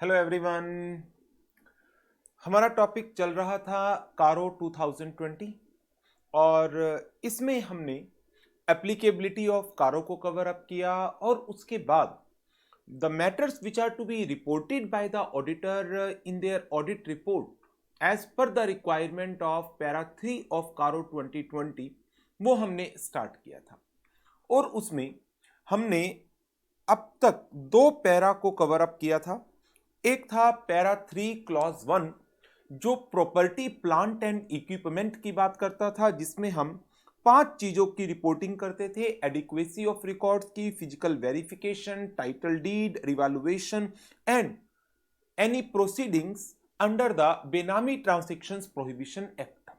Hello everyone. हमारा topic चल रहा था कारो 2020 और इसमें हमने एप्लीकेबिलिटी ऑफ कारो को कवर अप किया और उसके बाद the matters which are to be reported by the auditor in their audit report as per the requirement of para 3 of CARO 2020 वो हमने स्टार्ट किया था। और उसमें हमने अब तक दो पैरा को कवर अप किया था। एक था पैरा 3 क्लॉज 1 जो प्रॉपर्टी प्लांट एंड इक्विपमेंट की बात करता था, जिसमें हम 5 चीजों की रिपोर्टिंग करते थे: एडिक्वेसी ऑफ रिकॉर्ड्स की, physical verification, title deed, revaluation and any proceedings under the Benami transactions prohibition act.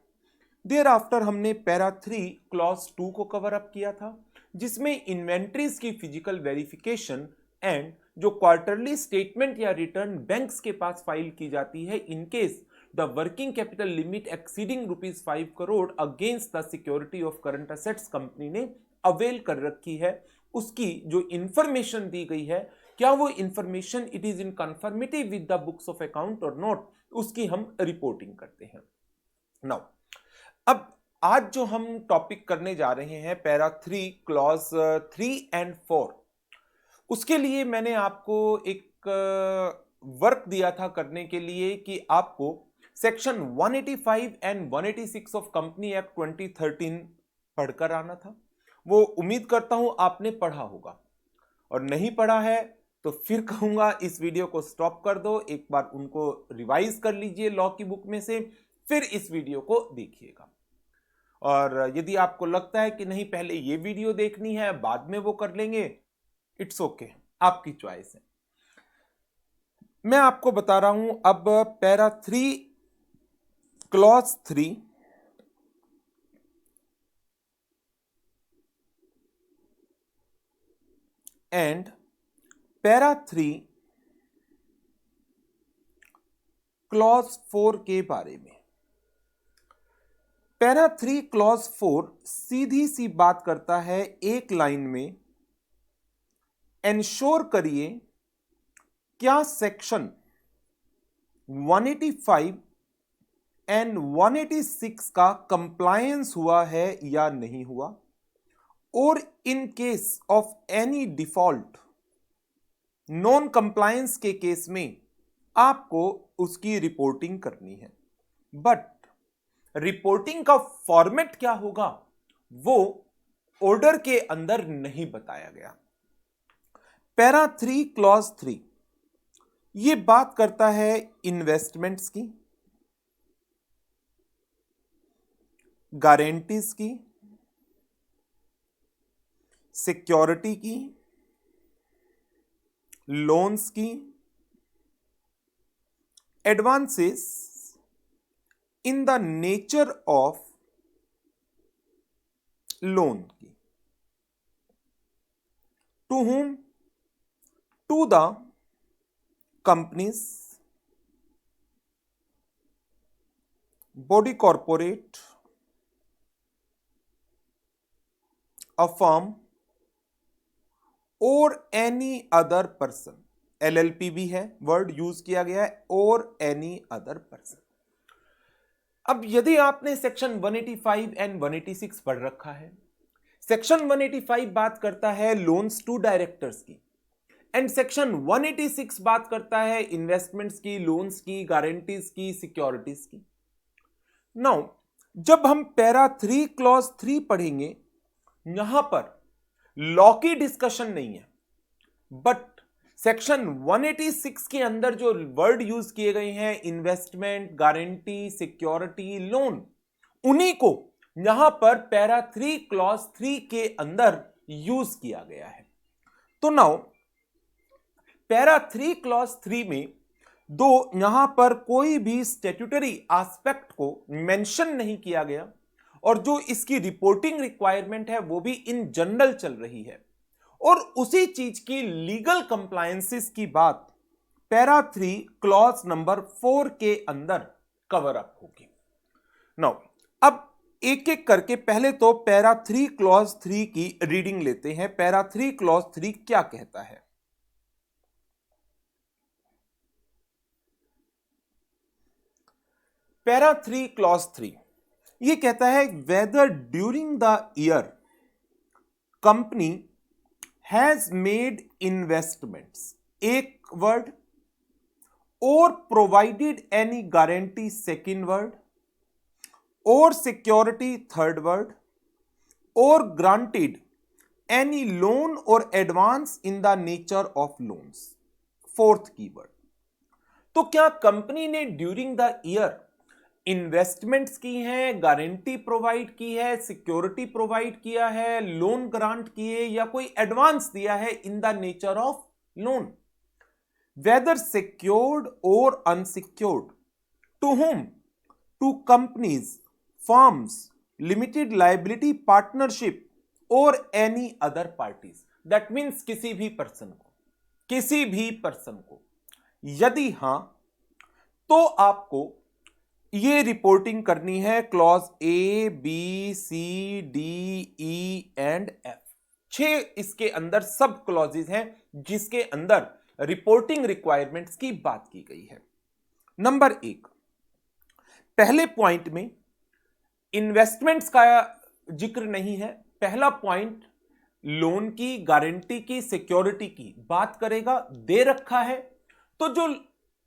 Thereafter हमने पैरा 3 क्लॉज 2 को कवर अप किया था, जिसमें इन्वेंट्रीज की फिजिकल वेरिफिकेशन एंड जो क्वार्टरली स्टेटमेंट या रिटर्न बैंक्स के पास फाइल की जाती है in case the working capital limit exceeding ₹5 crore against the security of current assets company ने अवेल कर रखी है, उसकी जो इंफॉर्मेशन दी गई है, क्या वो information it is in conformity with the books of account और नॉट, उसकी हम रिपोर्टिंग करते हैं। नाउ अब आज जो हम टॉपिक करने जा रहे हैं पैरा 3 क्लॉज 3 एंड 4, उसके लिए मैंने आपको एक वर्क दिया था करने के लिए कि आपको section 185 and 186 of company act 2013 पढ़कर आना था। वो उम्मीद करता हूं आपने पढ़ा होगा, और नहीं पढ़ा है तो फिर कहूंगा इस वीडियो को स्टॉप कर दो, एक बार उनको रिवाइज कर लीजिए लॉ की बुक में से, फिर इस वीडियो को देखिएगा। और यदि आपको लगता है कि नहीं पहले ये वीडियो देखनी है बाद में वो कर लेंगे, इट्स ओके, आपकी चॉइस है। मैं आपको बता रहा हूं अब para 3 clause 3 and para 3 clause 4 के बारे में। पैरा 3 क्लॉज 4 सीधी सी बात करता है, एक लाइन में एंश्योर करिए क्या सेक्शन 185 एंड 186 का कंप्लायंस हुआ है या नहीं हुआ, और इन case of any default non compliance के केस में आपको उसकी रिपोर्टिंग करनी है। बट रिपोर्टिंग का फॉर्मेट क्या होगा वो ऑर्डर के अंदर नहीं बताया गया। पैरा 3 क्लॉज 3 ये बात करता है इन्वेस्टमेंट्स की, गारंटीज की, सिक्योरिटी की, लोन्स की, advances in the nature of loan की। To whom? To the companies, body corporate, a firm और एनी अदर पर्सन। एलएलपी भी है, वर्ड यूज किया गया है, और एनी अदर पर्सन। अब यदि आपने सेक्शन 185 एंड 186 पढ़ रखा है, सेक्शन 185 बात करता है लोन्स टू डायरेक्टर्स की, एंड सेक्शन 186 बात करता है इन्वेस्टमेंट्स की, लोन्स की, गारंटीज की, सिक्योरिटीज की। नाउ जब हम पैरा 3 क्लॉज 3 पढ़ेंगे, यहां पर लॉ की डिस्कशन नहीं है, बट सेक्शन 186 के अंदर जो वर्ड यूज किए गए हैं इन्वेस्टमेंट, गारंटी, सिक्योरिटी, लोन, उन्हीं को यहां पर पैरा 3 क्लॉज 3 के अंदर यूज किया गया है। तो नाउ पैरा 3 क्लॉज 3 में दो यहां पर कोई भी स्टैट्यूटरी एस्पेक्ट को मेंशन नहीं किया गया, और जो इसकी रिपोर्टिंग रिक्वायरमेंट है वो भी इन जनरल चल रही है, और उसी चीज की लीगल कंप्लायंसेस की बात पैरा 3 क्लॉज नंबर 4 के अंदर कवर अप होगी। नाउ अब एक एक करके पहले तो पैरा 3 क्लॉज 3 की रीडिंग लेते हैं। पैरा 3 क्लॉज 3 क्या कहता है? पैरा 3 क्लॉज 3 ये कहता है whether during the year company has made investments, एक वर्ड, और provided any guarantee, second word, और सिक्योरिटी, थर्ड वर्ड, और ग्रांटेड एनी लोन और advance in the nature of loans, fourth keyword. तो क्या कंपनी ने ड्यूरिंग द ईयर इन्वेस्टमेंट्स की हैं, गारंटी प्रोवाइड की है, सिक्योरिटी प्रोवाइड किया है, लोन ग्रांट किए या कोई एडवांस दिया है in the nature of loan, whether secured और unsecured, to whom? To companies, firms, limited liability partnership और any other parties. That means किसी भी पर्सन को, यदि हां तो आपको ये रिपोर्टिंग करनी है clause A, B, C, D, E and F. 6 इसके अंदर सब क्लॉजेज हैं जिसके अंदर रिपोर्टिंग रिक्वायरमेंट्स की बात की गई है। नंबर 1, पहले पॉइंट में इन्वेस्टमेंट्स का जिक्र नहीं है। पहला पॉइंट लोन की, गारंटी की, सिक्योरिटी की बात करेगा, दे रखा है। तो जो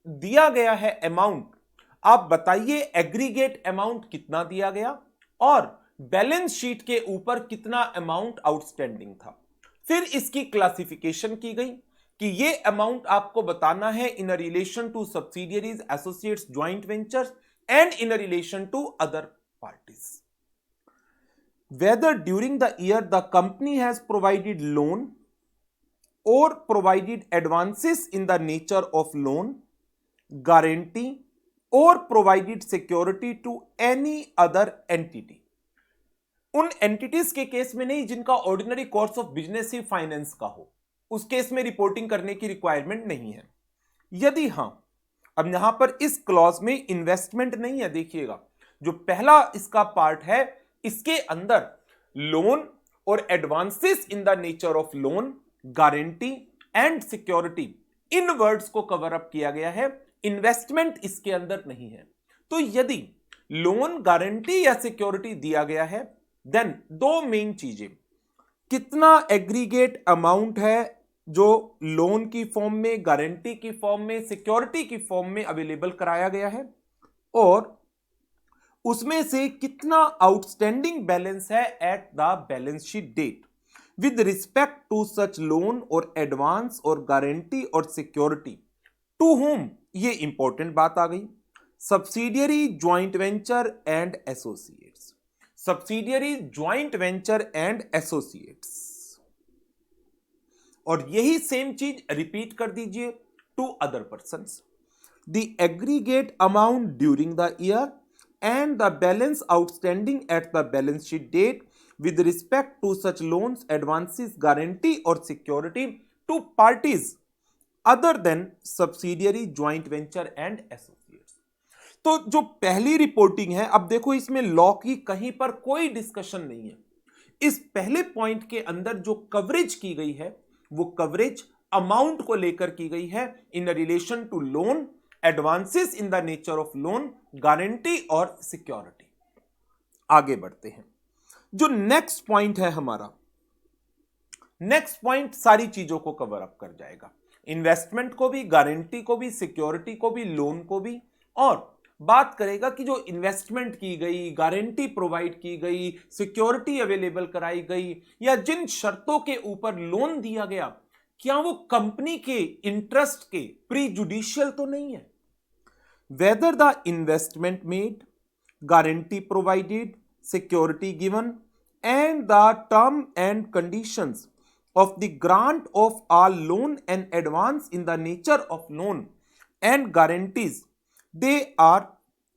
दिया गया है अमाउंट, आप बताइए एग्रीगेट अमाउंट कितना दिया गया और बैलेंस शीट के ऊपर कितना अमाउंट आउटस्टैंडिंग था। फिर इसकी क्लासिफिकेशन की गई कि ये अमाउंट आपको बताना है in a relation to subsidiaries, associates, joint ventures and in a relation to other parties. Whether during the year the company has provided loan or provided advances in the nature of loan, guarantee or provided security to any other entity. उन entities के case में नहीं जिनका ordinary course of business he finance का हो, उस case में reporting करने की रिक्वायरमेंट नहीं है। यदि हां, अब यहां पर इस क्लॉज में इन्वेस्टमेंट नहीं है, देखिएगा जो पहला इसका पार्ट है इसके अंदर लोन और advances in the nature of loan, guarantee and security, in words को कवर अप किया गया है, इन्वेस्टमेंट इसके अंदर नहीं है। तो यदि लोन, गारंटी या सिक्योरिटी दिया गया है, देन 2 मेन चीजें, कितना एग्रीगेट अमाउंट है जो लोन की फॉर्म में, गारंटी की फॉर्म में, सिक्योरिटी की फॉर्म में अवेलेबल कराया गया है, और उसमें से कितना आउटस्टैंडिंग बैलेंस है at the balance sheet date with respect to such loan और एडवांस और गारंटी और सिक्योरिटी, टू whom, ये इंपॉर्टेंट बात आ गई, subsidiary, joint venture and associates, subsidiary, joint venture and associates. और यही सेम चीज रिपीट कर दीजिए to other persons. The aggregate amount during the year and the balance outstanding at the balance sheet date with respect to such loans, advances, guarantee or security to parties other than subsidiary, joint venture and associates। तो जो पहली reporting है, अब देखो इसमें law की कहीं पर कोई डिस्कशन नहीं है। इस पहले पॉइंट के अंदर जो कवरेज की गई है वो कवरेज अमाउंट को लेकर की गई है in relation to loan, advances in the nature of loan, guarantee और सिक्योरिटी। आगे बढ़ते हैं। जो नेक्स्ट पॉइंट है हमारा, नेक्स्ट पॉइंट सारी चीजों को कवर अप कर जाएगा, इन्वेस्टमेंट को भी, गारंटी को भी, सिक्योरिटी को भी, लोन को भी, और बात करेगा कि जो इन्वेस्टमेंट की गई, गारंटी प्रोवाइड की गई, सिक्योरिटी अवेलेबल कराई गई या जिन शर्तों के ऊपर लोन दिया गया, क्या वो कंपनी के इंटरेस्ट के प्रीजुडिशियल तो नहीं है। Whether the investment made, guarantee provided, security given, and the term and conditions of the grant of all loan and advance in the nature of loan and guarantees, they are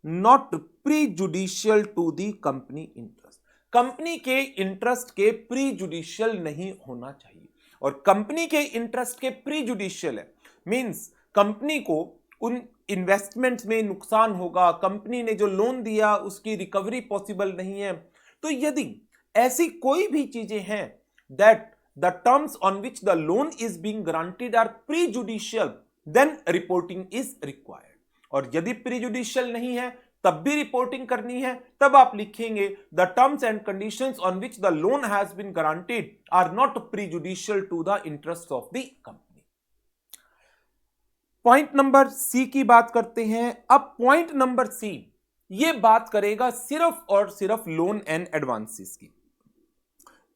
not prejudicial to the company interest। Company के interest के प्रीजुडिशियल नहीं होना चाहिए, और company के interest के प्रीजुडिशियल है means company को उन इन्वेस्टमेंट्स में नुकसान होगा, कंपनी ने जो लोन दिया उसकी रिकवरी पॉसिबल नहीं है। तो यदि ऐसी कोई भी चीजें हैं that the terms on which the loan is being granted are prejudicial, then reporting is required. और यदि प्रीजुडिशियल नहीं है तब भी रिपोर्टिंग करनी है, तब आप लिखेंगे the terms and conditions on which the loan has been guaranteed are not prejudicial to the interest of the company. Point number C की बात करते हैं। अब पॉइंट नंबर सी ये बात करेगा सिर्फ और सिर्फ लोन एंड एडवांसेस की।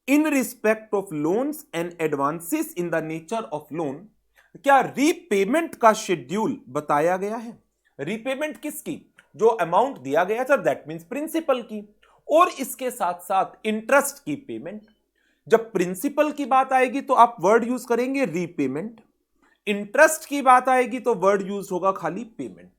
In respect of loans and advances in the nature of loan, क्या रीपेमेंट का शेड्यूल बताया गया है? रीपेमेंट किसकी? जो अमाउंट दिया गया था, दैट मींस प्रिंसिपल की, और इसके साथ साथ इंटरेस्ट की पेमेंट। जब प्रिंसिपल की बात आएगी तो आप वर्ड यूज करेंगे रीपेमेंट, इंटरेस्ट की बात आएगी तो वर्ड यूज होगा खाली पेमेंट।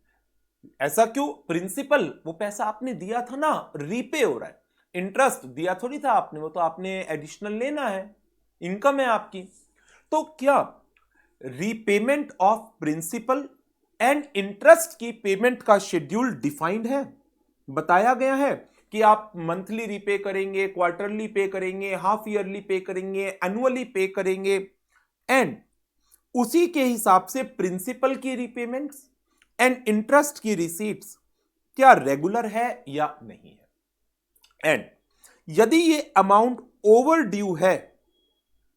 ऐसा क्यों? प्रिंसिपल वो पैसा आपने दिया था ना, रीपे हो रहा है। इंटरेस्ट दिया थोड़ी था आपने, वो तो आपने एडिशनल लेना है, इनकम है आपकी। तो क्या repayment of principal and interest की पेमेंट का शेड्यूल डिफाइंड है? बताया गया है कि आप मंथली रीपे करेंगे, क्वार्टरली पे करेंगे, हाफ ईयरली पे करेंगे, एनुअली पे करेंगे, एंड उसी के हिसाब से प्रिंसिपल की रीपेमेंट्स एंड इंटरेस्ट की रिसीट्स क्या रेगुलर है या नहीं है। एंड यदि ये अमाउंट ओवर ड्यू है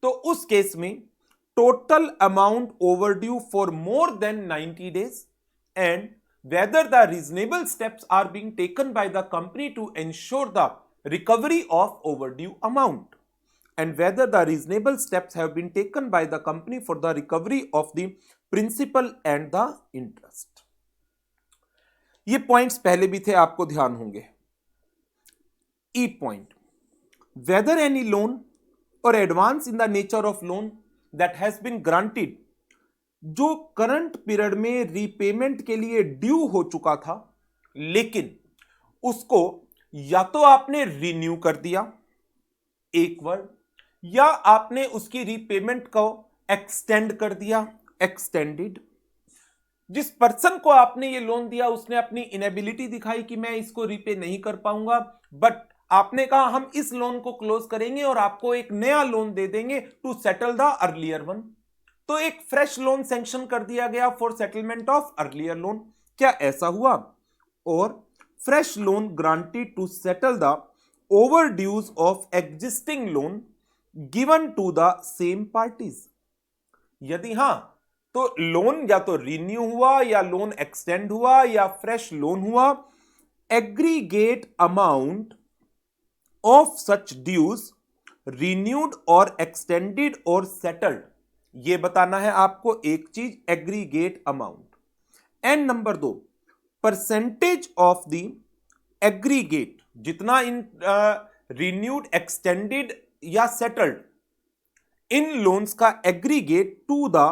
तो उस केस में total amount over due for more than 90 days and whether the reasonable steps are being taken by the company to ensure the recovery of over due amount and whether the reasonable steps have been taken by the company for the recovery of the principal and the interest. ये points पहले भी थे, आपको ध्यान होंगे। E point, whether any loan or advance in the nature of loan that has been granted, जो current period में repayment के लिए ड्यू हो चुका था, लेकिन उसको या तो आपने रिन्यू कर दिया, एक वर्ड, या आपने उसकी रीपेमेंट को एक्सटेंड कर दिया, एक्सटेंडेड। जिस पर्सन को आपने ये लोन दिया उसने अपनी इनेबिलिटी दिखाई कि मैं इसको रीपे नहीं कर पाऊंगा, बट आपने कहा हम इस लोन को क्लोज करेंगे और आपको एक नया लोन दे देंगे to settle the earlier one. तो एक फ्रेश लोन सैंक्शन कर दिया गया for settlement of earlier loan. क्या ऐसा हुआ? और fresh loan granted to settle the over dues of existing loan given to the same parties. यदि हां तो लोन या तो रिन्यू हुआ या लोन एक्सटेंड हुआ या फ्रेश लोन हुआ, aggregate amount of such dues renewed or extended or settled, ये बताना है आपको एक चीज, aggregate amount. And number 2, percentage of the aggregate, जितना इन रिन्यूड, एक्सटेंडेड या सेटल्ड इन लोन्स का aggregate to the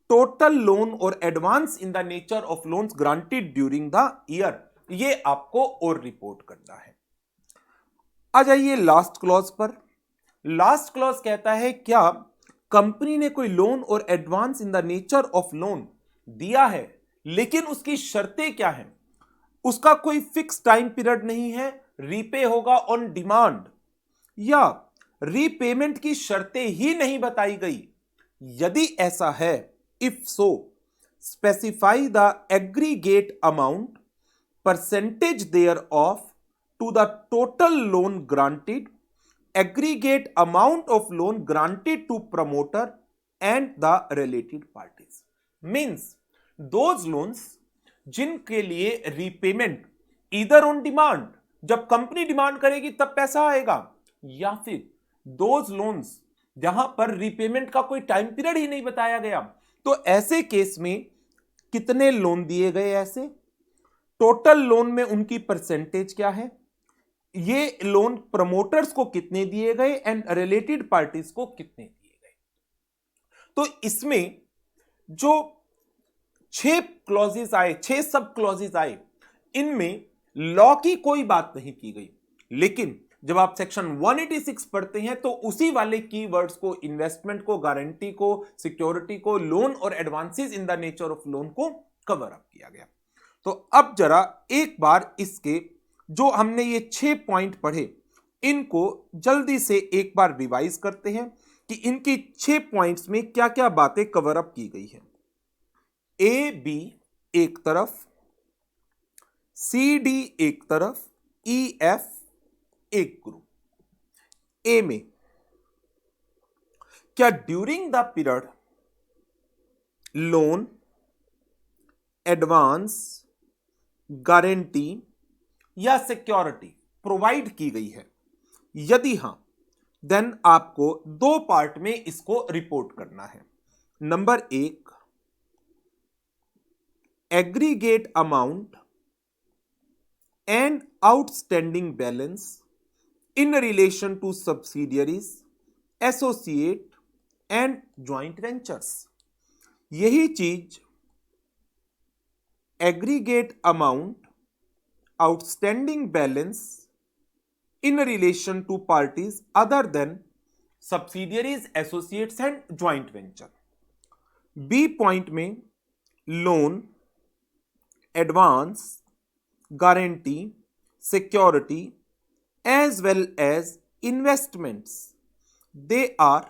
total loan और advance in the nature of loans granted during the year, ये आपको और रिपोर्ट करना है। आ जाइए लास्ट क्लॉज पर। लास्ट क्लॉज कहता है क्या कंपनी ने कोई लोन और advance in the nature of loan दिया है, लेकिन उसकी शर्तें क्या हैं? उसका कोई फिक्स टाइम पीरियड नहीं है, रीपे होगा ऑन डिमांड, या रीपेमेंट की शर्तें ही नहीं बताई गई। यदि ऐसा है, if so specify the aggregate amount percentage there of to the total loan granted, aggregate amount of loan granted to promoter and the related parties, means those loans जिनके लिए रीपेमेंट इधर ऑन डिमांड, जब company demand करेगी तब पैसा आएगा, या फिर दोज लोन्स जहां पर रीपेमेंट का कोई टाइम पीरियड ही नहीं बताया गया। तो ऐसे केस में कितने लोन दिए गए, ऐसे टोटल लोन में उनकी परसेंटेज क्या है, ये लोन प्रमोटर्स को कितने दिए गए एंड रिलेटेड पार्टीज को कितने दिए गए। तो इसमें जो 6 क्लॉजेस आए, 6 सब क्लॉजेस आए, इनमें लॉ की कोई बात नहीं की गई, लेकिन जब आप सेक्शन 186 पढ़ते हैं तो उसी वाले कीवर्ड्स को, इन्वेस्टमेंट को, गारंटी को, सिक्योरिटी को, लोन और advances in the nature of loan को कवर अप किया गया। तो अब जरा एक बार इसके जो हमने ये 6 पॉइंट पढ़े, इनको जल्दी से एक बार रिवाइज करते हैं कि इनकी 6 पॉइंट्स में क्या क्या बातें कवर अप की गई है। ए बी एक तरफ, सी डी एक तरफ, ई एफ एक ग्रुप। ए में क्या during the period loan, advance, guarantee या सिक्योरिटी प्रोवाइड की गई है? यदि हां, देन आपको दो पार्ट में इसको रिपोर्ट करना है। नंबर एक, aggregate amount and outstanding balance in relation to subsidiaries, associate and joint ventures. यही चीज aggregate amount, outstanding balance in relation to parties other than subsidiaries, associates and joint venture। B point में loan, advance, guarantee, security as well as investments, they are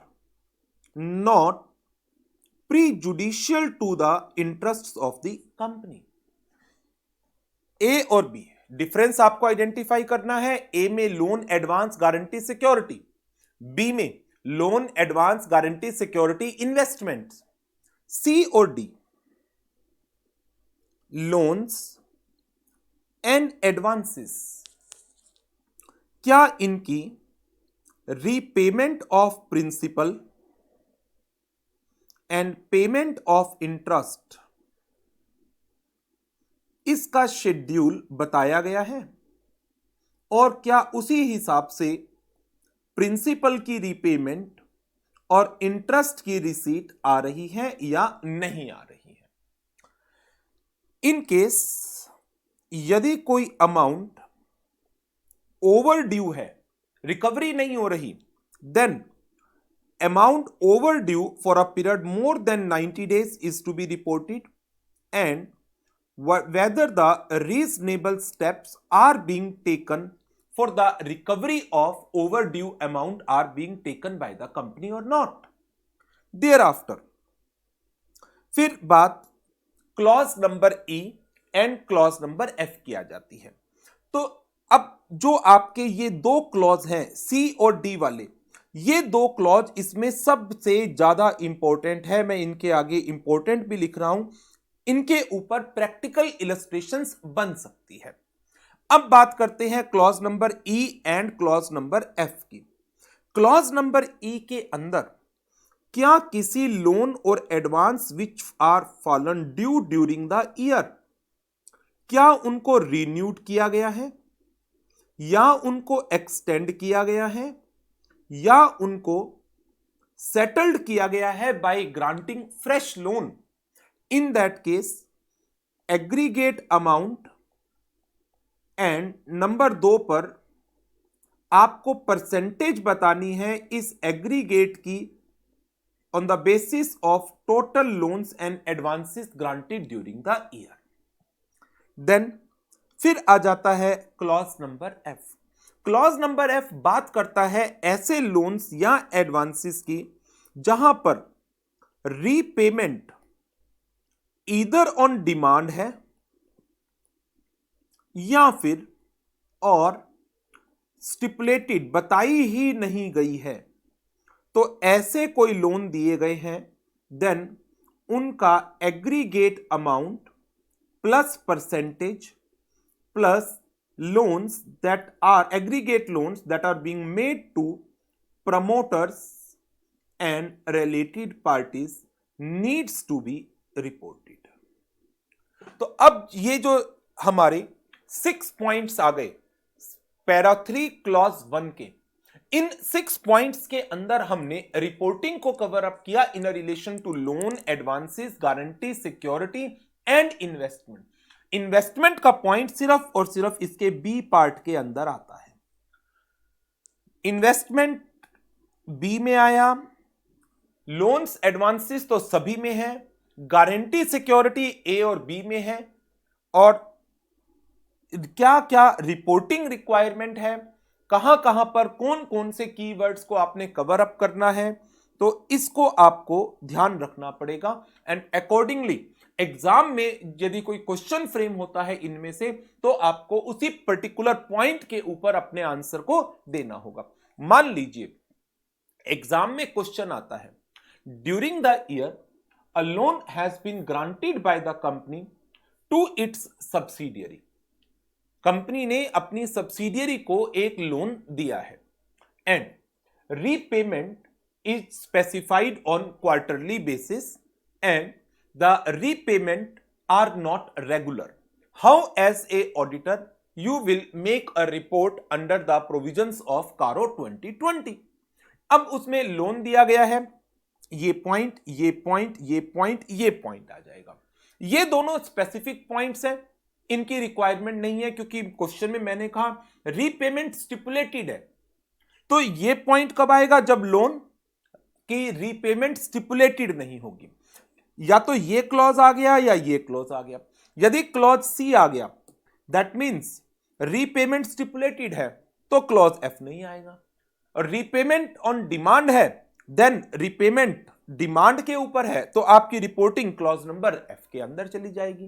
not prejudicial to the interests of the company। A और B difference आपको identify करना है। A में loan, advance, guarantee, security. B में loan, advance, guarantee, security, investment. C और D loans and advances, क्या इनकी repayment of principal and payment of interest, इसका शेड्यूल बताया गया है? और क्या उसी हिसाब से प्रिंसिपल की रीपेमेंट और इंटरेस्ट की रिसीट आ रही है या नहीं आ रही है? इन केस यदि कोई अमाउंट ओवर ड्यू है, रिकवरी नहीं हो रही, then amount over due for a period more than 90 days is to be reported, and whether the reasonable steps are being taken for the recovery of overdue amount are being taken by the company or not। thereafter फिर बात clause number E and clause number F की आ जाती है। तो अब जो आपके ये दो क्लॉज हैं, सी और डी वाले, ये दो क्लॉज इसमें सबसे ज्यादा इंपॉर्टेंट है। मैं इनके आगे इंपॉर्टेंट भी लिख रहा हूं, इनके ऊपर प्रैक्टिकल इलस्ट्रेशंस बन सकती है। अब बात करते हैं clause number E and clause number F की। क्लॉज नंबर ई के अंदर क्या किसी लोन और advance which are fallen due during the year, क्या उनको रिन्यूड किया गया है, या उनको एक्सटेंड किया गया है, या उनको सेटल्ड किया गया है by granting fresh loan? In that case, aggregate amount and number 2 पर आपको परसेंटेज बतानी है इस एग्रीगेट की on the basis of total loans and advances granted during the year. Then फिर आ जाता है clause number F. Clause number F बात करता है ऐसे लोन्स या एडवांसेस की जहां पर रीपेमेंट ईदर ऑन डिमांड है या फिर और स्टिपुलेटेड बताई ही नहीं गई है। तो ऐसे कोई लोन दिए गए हैं, देन उनका aggregate amount plus percentage plus loans that are aggregate loans that are being made to promoters and related parties needs to be reported. तो अब ये जो हमारे 6 पॉइंट्स आ गए पैरा 3 क्लॉज 1 के, इन 6 पॉइंट्स के अंदर हमने रिपोर्टिंग को कवर अप किया in relation to loan, advances, guarantee, security and investment. Investment का पॉइंट सिर्फ और सिर्फ इसके बी पार्ट के अंदर आता है। इन्वेस्टमेंट बी में आया, लोन्स एडवांसेस तो सभी में है, गारंटी सिक्योरिटी ए और बी में है, और क्या क्या रिपोर्टिंग रिक्वायरमेंट है, कहां कहां पर कौन कौन से कीवर्ड्स को आपने कवर अप करना है, तो इसको आपको ध्यान रखना पड़ेगा एंड अकॉर्डिंगली एग्जाम में यदि कोई क्वेश्चन फ्रेम होता है इनमें से तो आपको उसी पर्टिकुलर पॉइंट के ऊपर अपने आंसर को देना होगा। मान लीजिए एग्जाम में क्वेश्चन आता है, during the year a loan has been granted by the company to its subsidiary. Company ने अपनी सब्सिडियरी को एक लोन दिया है and repayment is specified on quarterly basis and the repayment are not regular. How as a auditor you will make a report under the provisions of CARO 2020? अब उसमें loan दिया गया है, ये पॉइंट ये पॉइंट ये पॉइंट ये point आ जाएगा। ये दोनों स्पेसिफिक पॉइंट्स हैं, इनकी रिक्वायरमेंट नहीं है क्योंकि क्वेश्चन में मैंने कहा रीपेमेंट स्टिपुलेटेड है। तो ये पॉइंट कब आएगा? जब लोन कि रीपेमेंट स्टिपुलेटेड नहीं होगी। या तो ये क्लॉज आ गया या ये क्लॉज आ गया। यदि क्लॉज सी आ गया दैट मींस रीपेमेंट स्टिपुलेटेड है तो क्लॉज एफ नहीं आएगा। और रीपेमेंट ऑन डिमांड है देन रीपेमेंट डिमांड के ऊपर है तो आपकी रिपोर्टिंग क्लॉज नंबर एफ के अंदर चली जाएगी।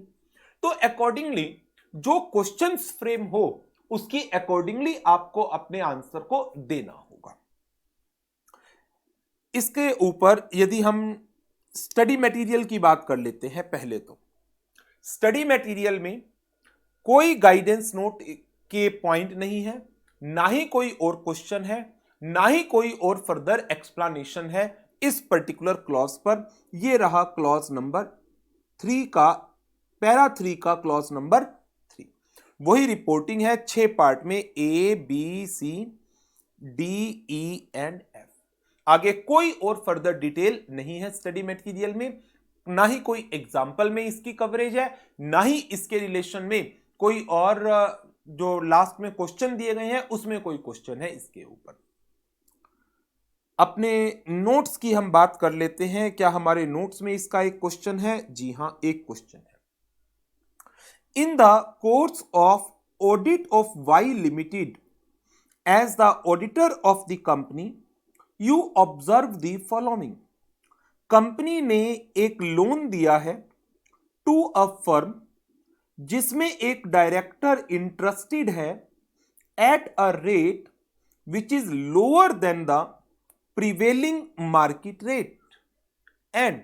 तो अकॉर्डिंगली जो क्वेश्चंस फ्रेम हो उसकी अकॉर्डिंगली आपको अपने आंसर को देना होगा। इसके ऊपर यदि हम स्टडी मटेरियल की बात कर लेते हैं, पहले तो स्टडी मटेरियल में कोई गाइडेंस नोट के पॉइंट नहीं है, ना ही कोई और क्वेश्चन है, ना ही कोई और फर्दर एक्सप्लेनेशन है इस पर्टिकुलर क्लॉज पर। यह रहा क्लॉज नंबर 3 का पैरा 3 का क्लॉज नंबर 3। वही रिपोर्टिंग है 6 पार्ट में, A B C D E and F. आगे कोई और फर्दर डिटेल नहीं है स्टडी मटेरियल में, ना ही कोई एग्जाम्पल में इसकी कवरेज है, ना ही इसके रिलेशन में कोई और जो लास्ट में क्वेश्चन दिए गए हैं उसमें कोई क्वेश्चन है इसके ऊपर। अपने नोट्स की हम बात कर लेते हैं। क्या हमारे नोट्स में इसका एक क्वेश्चन है? जी हां, एक क्वेश्चन है। In the course of audit of Y limited as the auditor of the company you observe the following. Company ने एक लोन दिया है टू अ फर्म जिसमें एक डायरेक्टर इंटरेस्टेड है at a rate which is lower than the prevailing market rate and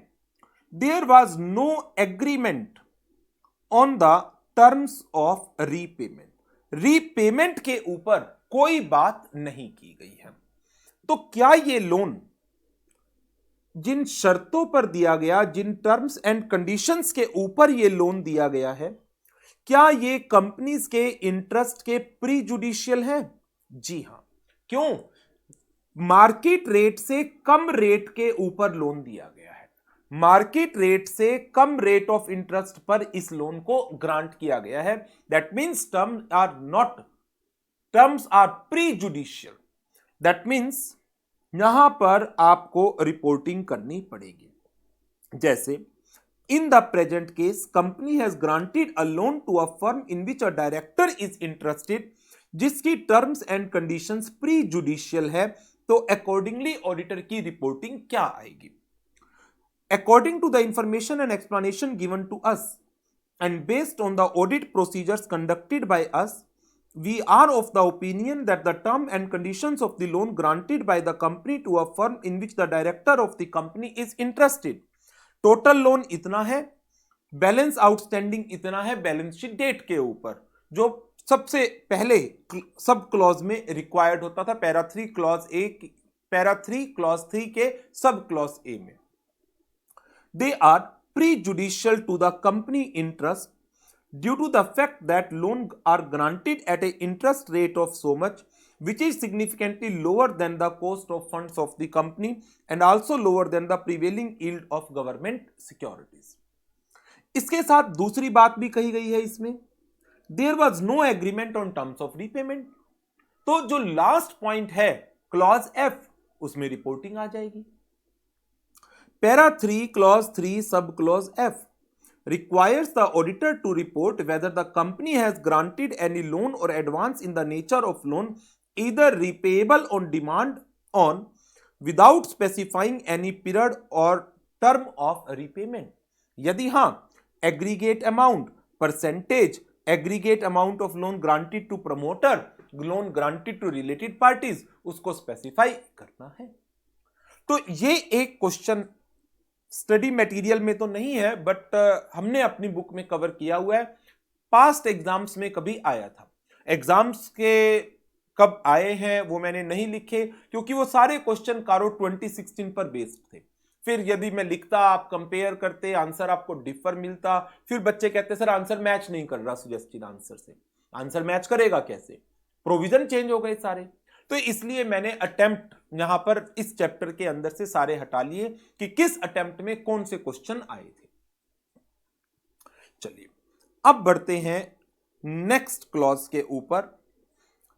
there was no agreement on the terms of repayment. Repayment के ऊपर कोई बात नहीं की गई है। तो क्या ये लोन जिन शर्तों पर दिया गया, जिन टर्म्स एंड कंडीशंस के ऊपर ये लोन दिया गया है, क्या ये कंपनीज के इंटरेस्ट के प्री जुडिशियल है? जी हां। क्यों? मार्केट रेट से कम रेट के ऊपर लोन दिया गया है, मार्केट रेट से कम रेट ऑफ इंटरेस्ट पर इस लोन को ग्रांट किया गया है। That means terms are prejudicial. That means यहां पर आपको रिपोर्टिंग करनी पड़ेगी। जैसे in the present case company has granted a loan to a firm in which a director is interested, जिसकी terms and conditions prejudicial है, तो accordingly auditor की रिपोर्टिंग क्या आएगी? According to the information and explanation given to us and based on the audit procedures conducted by us, we are of the opinion that the term and conditions of the loan granted by the company to a firm in which the director of the company is interested, total loan इतना है, balance outstanding इतना है balance sheet date के ऊपर, जो सबसे पहले sub clause में रिक्वायर्ड होता था पैरा 3 क्लॉज 3 के सब क्लॉज ए में। They are prejudicial to the company interest due to the fact that loans are granted at an interest rate of so much, which is significantly lower than the cost of funds of the company and also lower than the prevailing yield of government securities. इसके साथ दूसरी बात भी कही गई है इसमें, there was no agreement on terms of repayment। तो जो लास्ट पॉइंट है क्लॉज एफ, उसमें रिपोर्टिंग आ जाएगी। Para 3 clause 3 sub clause F requires the auditor to report whether the company has granted any loan or advance in the nature of loan either repayable on demand on without specifying any period और term of repayment? यदि हां, aggregate amount, percentage, aggregate amount of loan granted to promoter, loan granted to related parties, उसको specify करना है। तो ये एक question study material में तो नहीं है, बट हमने अपनी बुक में कवर किया हुआ है। पास्ट एग्जाम्स में कभी आया था। एग्जाम्स के कब आए हैं वो मैंने नहीं लिखे, क्योंकि वो सारे क्वेश्चन कारो 2016 पर बेस्ड थे। फिर यदि मैं लिखता, आप कंपेयर करते, आंसर आपको डिफर मिलता, फिर बच्चे कहते सर आंसर मैच नहीं कर रहा सजेस्टेड आंसर से। आंसर मैच करेगा कैसे? प्रोविजन चेंज हो गए सारे। तो इसलिए मैंने अटेम्प्ट यहां पर इस चैप्टर के अंदर से सारे हटा लिए कि किस अटेम्प्ट में कौन से क्वेश्चन आए थे। चलिए अब बढ़ते हैं नेक्स्ट क्लॉज के ऊपर।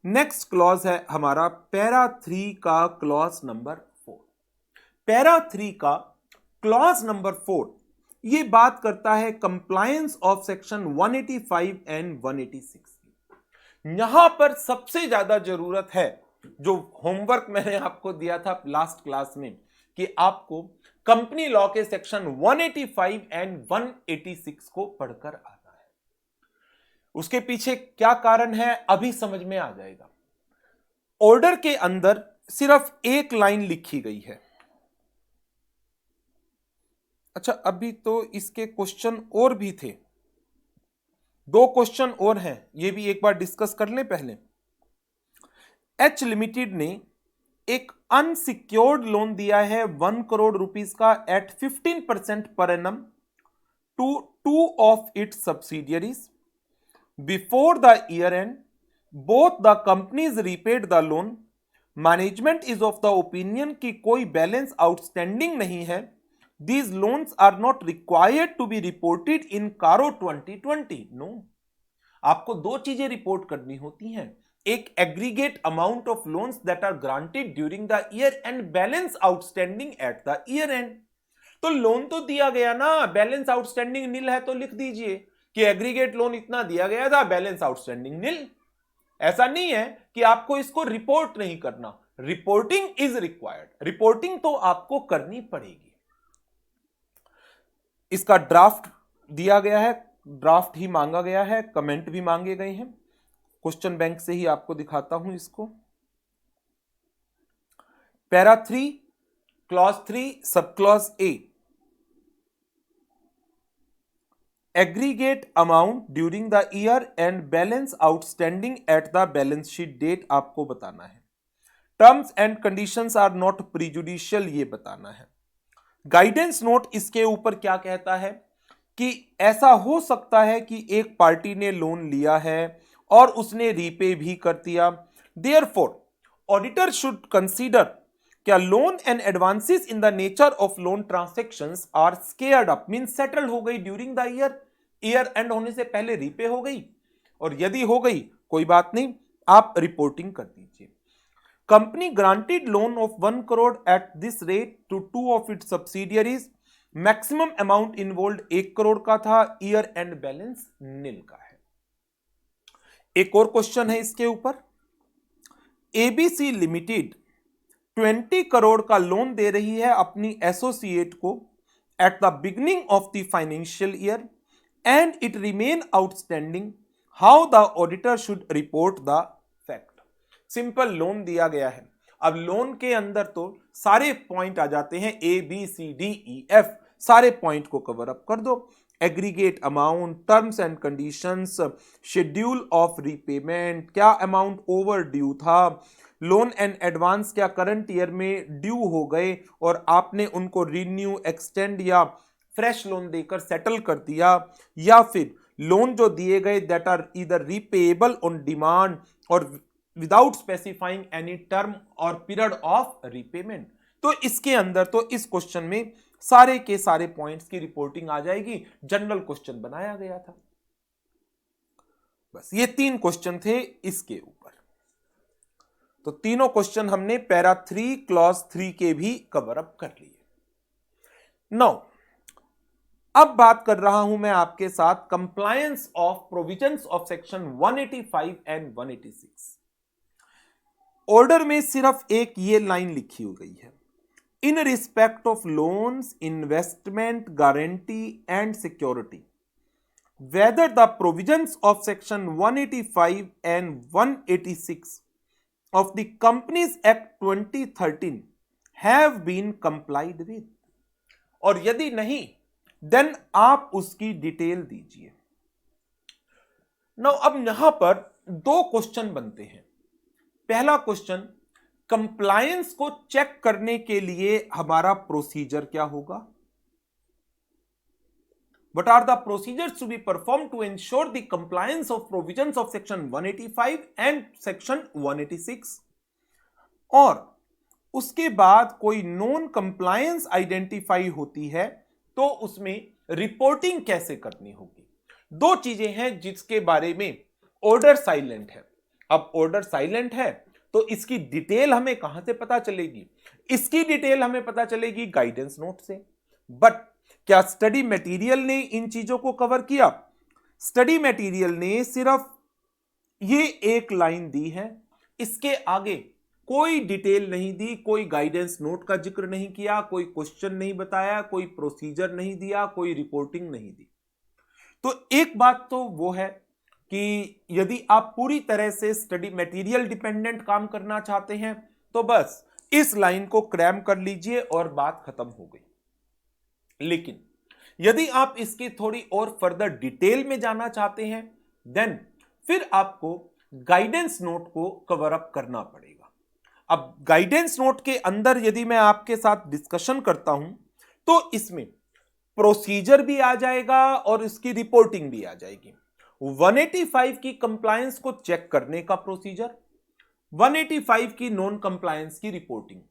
नेक्स्ट क्लॉज है हमारा पैरा 3 का क्लॉज नंबर 4। पैरा 3 का क्लॉज नंबर 4 ये बात करता है कंप्लायंस ऑफ सेक्शन 185 एंड 186 की। यहां पर सबसे ज्यादा जरूरत है, जो होमवर्क मैंने आपको दिया था लास्ट क्लास में, कि आपको कंपनी लॉ के सेक्शन 185 एंड 186 को पढ़कर आना है। उसके पीछे क्या कारण है अभी समझ में आ जाएगा। ऑर्डर के अंदर सिर्फ एक लाइन लिखी गई है। अच्छा, अभी तो इसके क्वेश्चन और भी थे, 2 क्वेश्चन और हैं, ये भी एक बार डिस्कस कर लें पहले। एच लिमिटेड ने एक अनसिक्योर्ड लोन दिया है 1 करोड़ रुपीस का at 15% per annum to 2 of its subsidiaries. Before the year end both the companies repaid the loan. Management is of the opinion कि कोई बैलेंस आउटस्टैंडिंग नहीं है। These loans are not required to be reported in कारो 2020. No. आपको 2 चीजें report करनी होती हैं, एक aggregate amount of loans that are granted during the year and balance outstanding at the year end. तो लोन तो दिया गया ना, बैलेंस आउटस्टैंडिंग नील है तो लिख दीजिए कि एग्रीगेट लोन इतना दिया गया था, बैलेंस आउटस्टैंडिंग नील। ऐसा नहीं है कि आपको इसको रिपोर्ट नहीं करना, रिपोर्टिंग इज रिक्वायर्ड, रिपोर्टिंग तो आपको करनी पड़ेगी। इसका ड्राफ्ट दिया गया है, ड्राफ्ट ही मांगा गया है, कमेंट भी मांगे गए हैं। क्वेश्चन बैंक से ही आपको दिखाता हूं इसको। Para 3 clause 3 sub clause A, aggregate amount during the year and balance outstanding at the balance sheet date आपको बताना है। Terms and conditions are not prejudicial, ये बताना है। गाइडेंस नोट इसके ऊपर क्या कहता है कि ऐसा हो सकता है कि एक पार्टी ने लोन लिया है और उसने रीपे भी कर दिया। देयरफॉर ऑडिटर शुड कंसीडर क्या loan and advances in the nature of loan transactions are squared up, mean settle हो गई during the year, year end होने से पहले रीपे हो गई, और यदि हो गई कोई बात नहीं, आप रिपोर्टिंग कर दीजिए। Company granted loan of 1 crore at this rate to 2 of its subsidiaries. Maximum amount involve 1 crore का था, ईयर एंड बैलेंस नील का है। एक और क्वेश्चन है इसके ऊपर। एबीसी लिमिटेड 20 करोड़ का लोन दे रही है अपनी एसोसिएट को eight the beginning of the financial year and it remain outstanding. How the auditor should report the fact. Simple loan दिया गया है। अब लोन के अंदर तो सारे पॉइंट आ जाते हैं, A B C D E F, सारे पॉइंट को कवर अप कर दो। Aggregate amount, terms and conditions, schedule of repayment, क्या अमाउंट ओवर ड्यू था, लोन एंड एडवांस क्या करंट ईयर में ड्यू हो गए और आपने उनको रिन्यू, एक्सटेंड या फ्रेश लोन देकर सेटल कर दिया, या फिर लोन जो दिए गए that are either repayable on demand और विदाउट स्पेसिफाइंग एनी टर्म और पीरियड ऑफ रीपेमेंट। तो इसके अंदर तो इस क्वेश्चन में सारे के सारे पॉइंट्स की रिपोर्टिंग आ जाएगी। जनरल क्वेश्चन बनाया गया था। बस ये 3 क्वेश्चन थे इसके ऊपर। तो तीनों क्वेश्चन हमने पैरा 3 क्लॉज 3 के भी कवर अप कर लिए। नाउ अब बात कर रहा हूं मैं आपके साथ compliance of provisions of section 185 and 186। Order में सिर्फ एक ये लाइन लिखी हो गई है, in respect of loans, investment, guarantee and security, whether the provisions of section 185 and 186 of the Companies Act 2013 have been complied with, और यदि नहीं देन आप उसकी डिटेल दीजिए। नाउ अब यहां पर दो क्वेश्चन बनते हैं। पहला क्वेश्चन, कंप्लायंस को चेक करने के लिए हमारा प्रोसीजर क्या होगा? What are the procedures to be performed to ensure the compliance of provisions of section 185 and section 186? और उसके बाद कोई नॉन कंप्लायंस आइडेंटिफाई होती है तो उसमें रिपोर्टिंग कैसे करनी होगी? दो चीजें हैं जिसके बारे में ऑर्डर साइलेंट है। अब ऑर्डर साइलेंट है तो इसकी डिटेल हमें कहां से पता चलेगी? इसकी डिटेल हमें पता चलेगी गाइडेंस नोट से। बट क्या स्टडी मटेरियल ने इन चीजों को कवर किया? स्टडी मटेरियल ने सिर्फ ये एक लाइन दी है, इसके आगे कोई डिटेल नहीं दी, कोई गाइडेंस नोट का जिक्र नहीं किया, कोई क्वेश्चन नहीं बताया, कोई प्रोसीजर नहीं दिया, कोई रिपोर्टिंग नहीं दी। तो एक बात तो वो है कि यदि आप पूरी तरह से स्टडी मटेरियल डिपेंडेंट काम करना चाहते हैं तो बस इस लाइन को क्रैम कर लीजिए और बात खत्म हो गई। लेकिन यदि आप इसकी थोड़ी और फर्दर डिटेल में जाना चाहते हैं देन फिर आपको गाइडेंस नोट को कवर अप करना पड़ेगा। अब गाइडेंस नोट के अंदर यदि मैं आपके साथ डिस्कशन करता हूं तो इसमें प्रोसीजर भी आ जाएगा और इसकी रिपोर्टिंग भी आ जाएगी। 185 की कंप्लायंस को चेक करने का प्रोसीजर, 185 की नॉन कंप्लायंस की रिपोर्टिंग,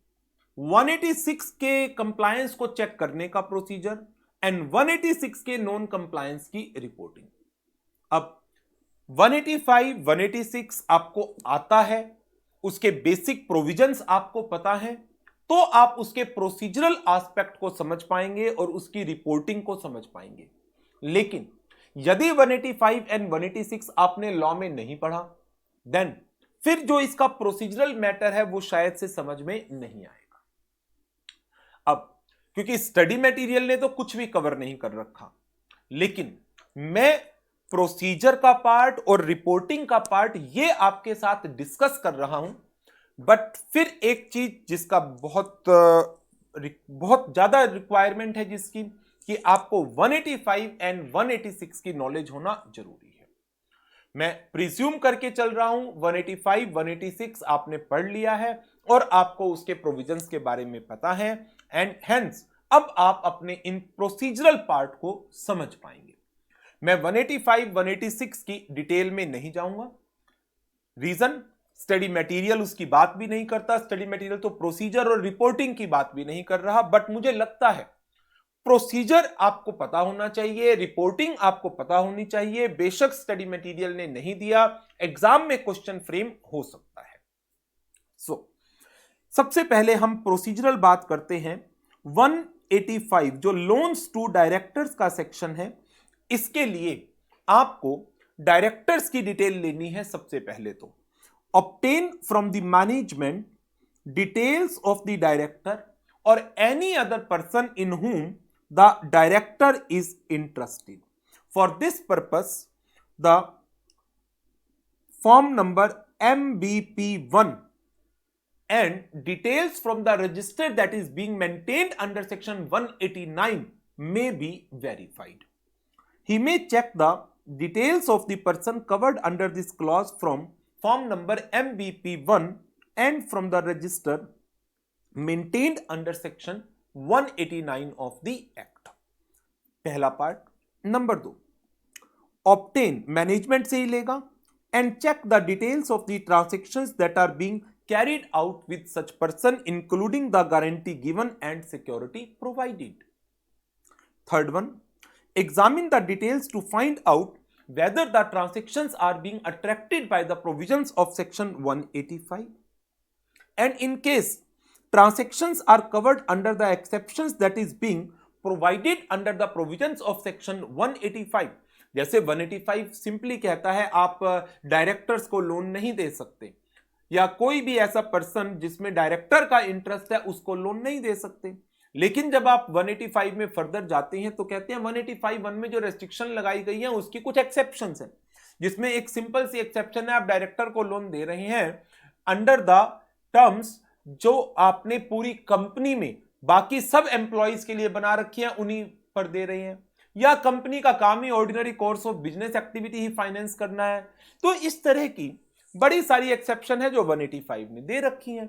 186 के कंप्लायंस को चेक करने का प्रोसीजर एंड 186 के नॉन कंप्लायंस की रिपोर्टिंग। अब 185, 186 आपको आता है, उसके बेसिक प्रोविजंस आपको पता है, तो आप उसके प्रोसीजरल एस्पेक्ट को समझ पाएंगे और उसकी रिपोर्टिंग को समझ पाएंगे। लेकिन यदि 185 एंड 186 आपने लॉ में नहीं पढ़ा देन फिर जो इसका प्रोसीजरल मैटर है वो शायद से समझ में नहीं आएगा। अब क्योंकि स्टडी मटेरियल ने तो कुछ भी कवर नहीं कर रखा, लेकिन मैं प्रोसीजर का पार्ट और रिपोर्टिंग का पार्ट ये आपके साथ डिस्कस कर रहा हूं। बट फिर एक चीज जिसका बहुत ज्यादा रिक्वायरमेंट है जिसकी कि आपको 185 एंड 186 की नॉलेज होना जरूरी है। मैं प्रिज्यूम करके चल रहा हूं 185, 186 आपने पढ़ लिया है और आपको उसके प्रोविजंस के बारे में पता है एंड हेंस अब आप अपने इन प्रोसीजरल पार्ट को समझ पाएंगे। मैं 185, 186 की डिटेल में नहीं जाऊंगा। रीजन, स्टडी मटेरियल उसकी बात भी नहीं करता, स्टडी मटेरियल तो प्रोसीजर और रिपोर्टिंग की बात भी नहीं कर रहा। बट मुझे लगता है प्रोसीजर आपको पता होना चाहिए, रिपोर्टिंग आपको पता होनी चाहिए। बेशक स्टडी मटेरियल ने नहीं दिया, एग्जाम में क्वेश्चन फ्रेम हो सकता है। सबसे पहले हम प्रोसीजरल बात करते हैं। 185 जो लोन्स टू डायरेक्टर्स का सेक्शन है, इसके लिए आपको डायरेक्टर्स की डिटेल लेनी है। सबसे पहले तो obtain from the management details of the director or any other person in whom the director is interested. For this purpose, the form number MBP1 and details from the register that is being maintained under section 189 may be verified. He may check the details of the person covered under this clause from form number MBP1 and from the register maintained under section 189 of the Act. पहला part. Number 2, obtain management से ही लेगा and check the details of the transactions that are being carried out with such person including the guarantee given and security provided. Third one, examine the details to find out whether the transactions are being attracted by the provisions of section 185 and in case transactions are covered under the exceptions that is being provided under the provisions of section 185। जैसे 185 simply कहता है आप directors को loan नहीं दे सकते, या कोई भी ऐसा पर्सन जिसमें डायरेक्टर का इंटरेस्ट है उसको लोन नहीं दे सकते। लेकिन जब आप 185 में फर्दर जाते हैं तो कहते हैं 185(1) में जो रेस्ट्रिक्शन लगाई गई है उसकी कुछ एक्सेप्शंस हैं, जिसमें एक सिंपल सी एक्सेप्शन है, आप डायरेक्टर को लोन दे रहे हैं अंडर द टर्म्स जो आपने पूरी कंपनी में बाकी सब एम्प्लॉइज के लिए बना रखी है उन्हीं पर दे रहे हैं, या कंपनी का काम ही ordinary course of business activity ही फाइनेंस करना है। तो इस तरह की बड़ी सारी एक्सेप्शन है जो 185 ने दे रखी हैं।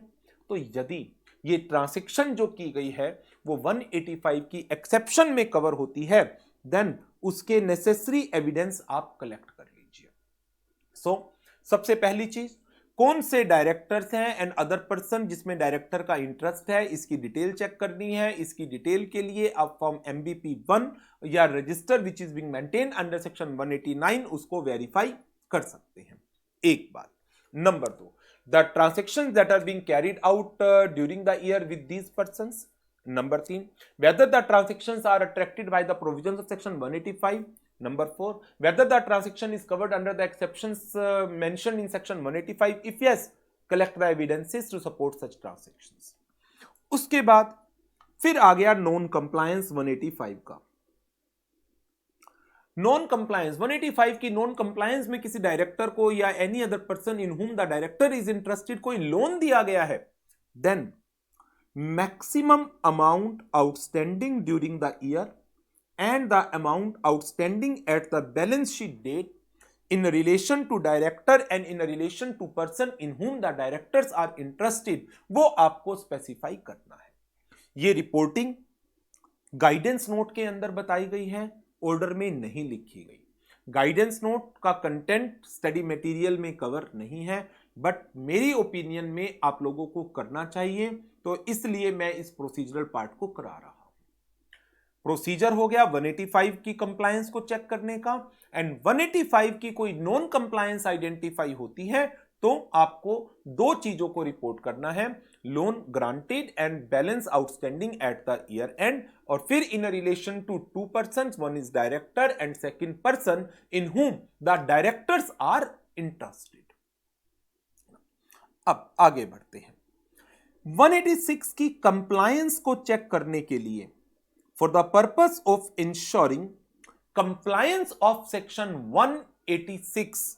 तो यदि ये ट्रांजैक्शन जो की गई है वो 185 की एक्सेप्शन में कवर होती है, देन उसके नेसेसरी एविडेंस आप कलेक्ट कर लीजिए। सबसे पहली चीज, कौन से डायरेक्टर्स हैं एंड अदर पर्सन जिसमें डायरेक्टर का इंटरेस्ट है, इसकी डिटेल चेक करनी है। इसकी डिटेल के लिए आप फॉर्म MBP1 या register which is being maintain under section 189 उसको वेरीफाई कर सकते हैं। एक बात। Number 2, the transactions that are being carried out during the year with these persons. Number 3, whether the transactions are attracted by the provisions of section 185. Number 4, whether the transaction is covered under the exceptions mentioned in section 185. If yes, collect the evidences to support such transactions. उसके बाद फिर आ गया non compliance 185 का। Non compliance 185 की non compliance में किसी director को या any other person in whom the director is interested कोई लोन दिया गया है, then maximum amount outstanding during the year and the amount outstanding at the balance sheet date in relation to director and in relation to person in whom the directors are interested वो आपको specify करना है। ये reporting guidance note के अंदर बताई गई है, ऑर्डर में नहीं लिखी गई। गाइडेंस नोट का कंटेंट स्टडी मटेरियल में कवर नहीं है, बट मेरी ओपिनियन में आप लोगों को करना चाहिए, तो इसलिए मैं इस प्रोसीजरल पार्ट को करा रहा हूं। प्रोसीजर हो गया 185 की कंप्लायंस को चेक करने का, एंड 185 की कोई नॉन कंप्लायंस आइडेंटिफाई होती है तो आपको दो चीजों को रिपोर्ट करना है, loan granted and balance outstanding at the year end, और फिर in relation to two persons, one is director and second person in whom the directors are interested. अब आगे बढ़ते हैं। 186 की कंप्लायंस को चेक करने के लिए for the purpose of ensuring compliance of section 186,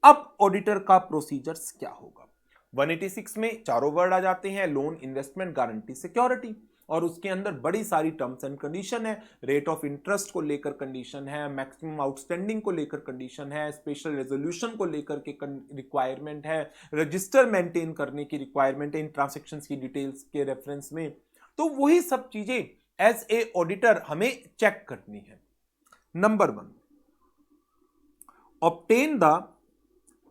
अब ऑडिटर का प्रोसीजर्स क्या होगा। 186 में चारों वर्ड आ जाते हैं, लोन, इन्वेस्टमेंट, गारंटी, सिक्योरिटी, और उसके अंदर बड़ी सारी टर्म्स एंड कंडीशन है। रेट ऑफ इंटरेस्ट को लेकर कंडीशन है, मैक्सिमम आउटस्टैंडिंग को लेकर कंडीशन है, स्पेशल रेजोल्यूशन को लेकर के रिक्वायरमेंट है, रजिस्टर मेंटेन करने की रिक्वायरमेंट है इन ट्रांजैक्शंस की डिटेल्स के रेफरेंस में। तो वही सब चीजें एज ए ऑडिटर हमें चेक करनी है। Number 1, obtain the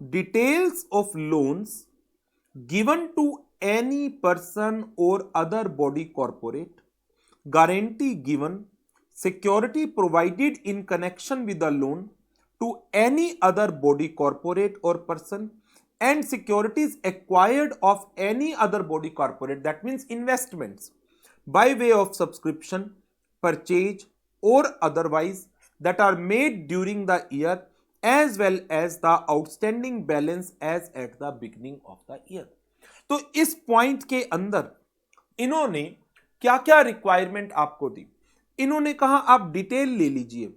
details of loans given to any person or other body corporate, guarantee given, security provided in connection with the loan to any other body corporate or person, and securities acquired of any other body corporate, that means investments by way of subscription, purchase or otherwise that are made during the year as well as the outstanding balance as at the beginning of the year। तो इस point के अंदर इन्होंने क्या क्या requirement आपको दी। इन्होंने कहा आप डिटेल ले लीजिए,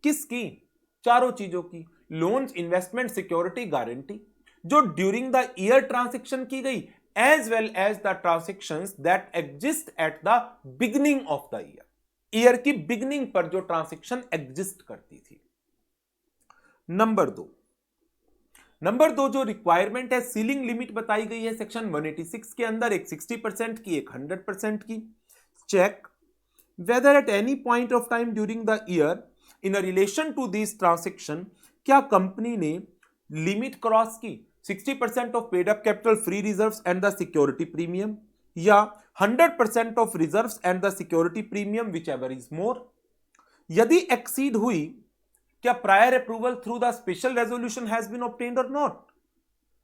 किसकी, चारों चीजों की, लोन्स, इन्वेस्टमेंट, सिक्योरिटी, गारंटी, जो ड्यूरिंग द ईयर ट्रांजैक्शन की गई as well as the transactions that exist at the beginning of the year की बिगिनिंग पर जो ट्रांजैक्शन एग्जिस्ट करती थी। नंबर 2 जो रिक्वायरमेंट है, सीलिंग लिमिट बताई गई है सेक्शन 186 के अंदर, एक 60% की, एक 100% की। Check whether at any point of time during the year in relation to this transaction क्या कंपनी ने लिमिट क्रॉस की, 60% of paid up capital, free reserves and the security premium, या 100% of reserves and the security premium which ever is more. यदि exceed हुई, क्या prior approval through the special resolution has been obtained और not.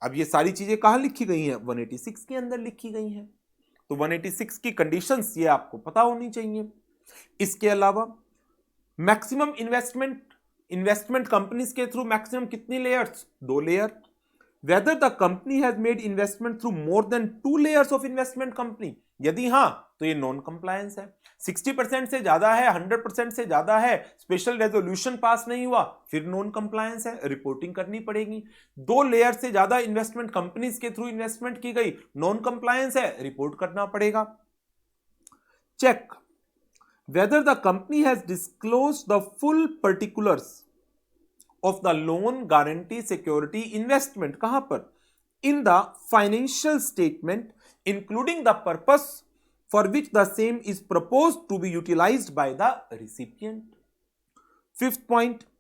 अब ये सारी चीजें कहां लिखी गई हैं, 186 के अंदर लिखी गई हैं। तो 186 की कंडीशंस ये आपको पता होनी चाहिए। इसके अलावा मैक्सिमम इन्वेस्टमेंट कंपनीज के थ्रू मैक्सिमम कितनी layers, 2 layer. whether the company has made investment through more than 2 layers of investment company, यदि हां तो ये नॉन कंप्लायंस है। 60% से ज्यादा है, 100% से ज्यादा है, स्पेशल रेजोल्यूशन पास नहीं हुआ, फिर नॉन कंप्लायंस है, रिपोर्टिंग करनी पड़ेगी। 2 लेयर से ज्यादा इन्वेस्टमेंट कंपनीज के थ्रू इन्वेस्टमेंट की गई, नॉन कंप्लायंस है, रिपोर्ट करना पड़ेगा। Check whether the company has disclosed the full particulars of the loan guarantee security investment, कहां पर? In the financial statement, including the purpose for which the same is proposed to be utilized by the recipient. Fifth point,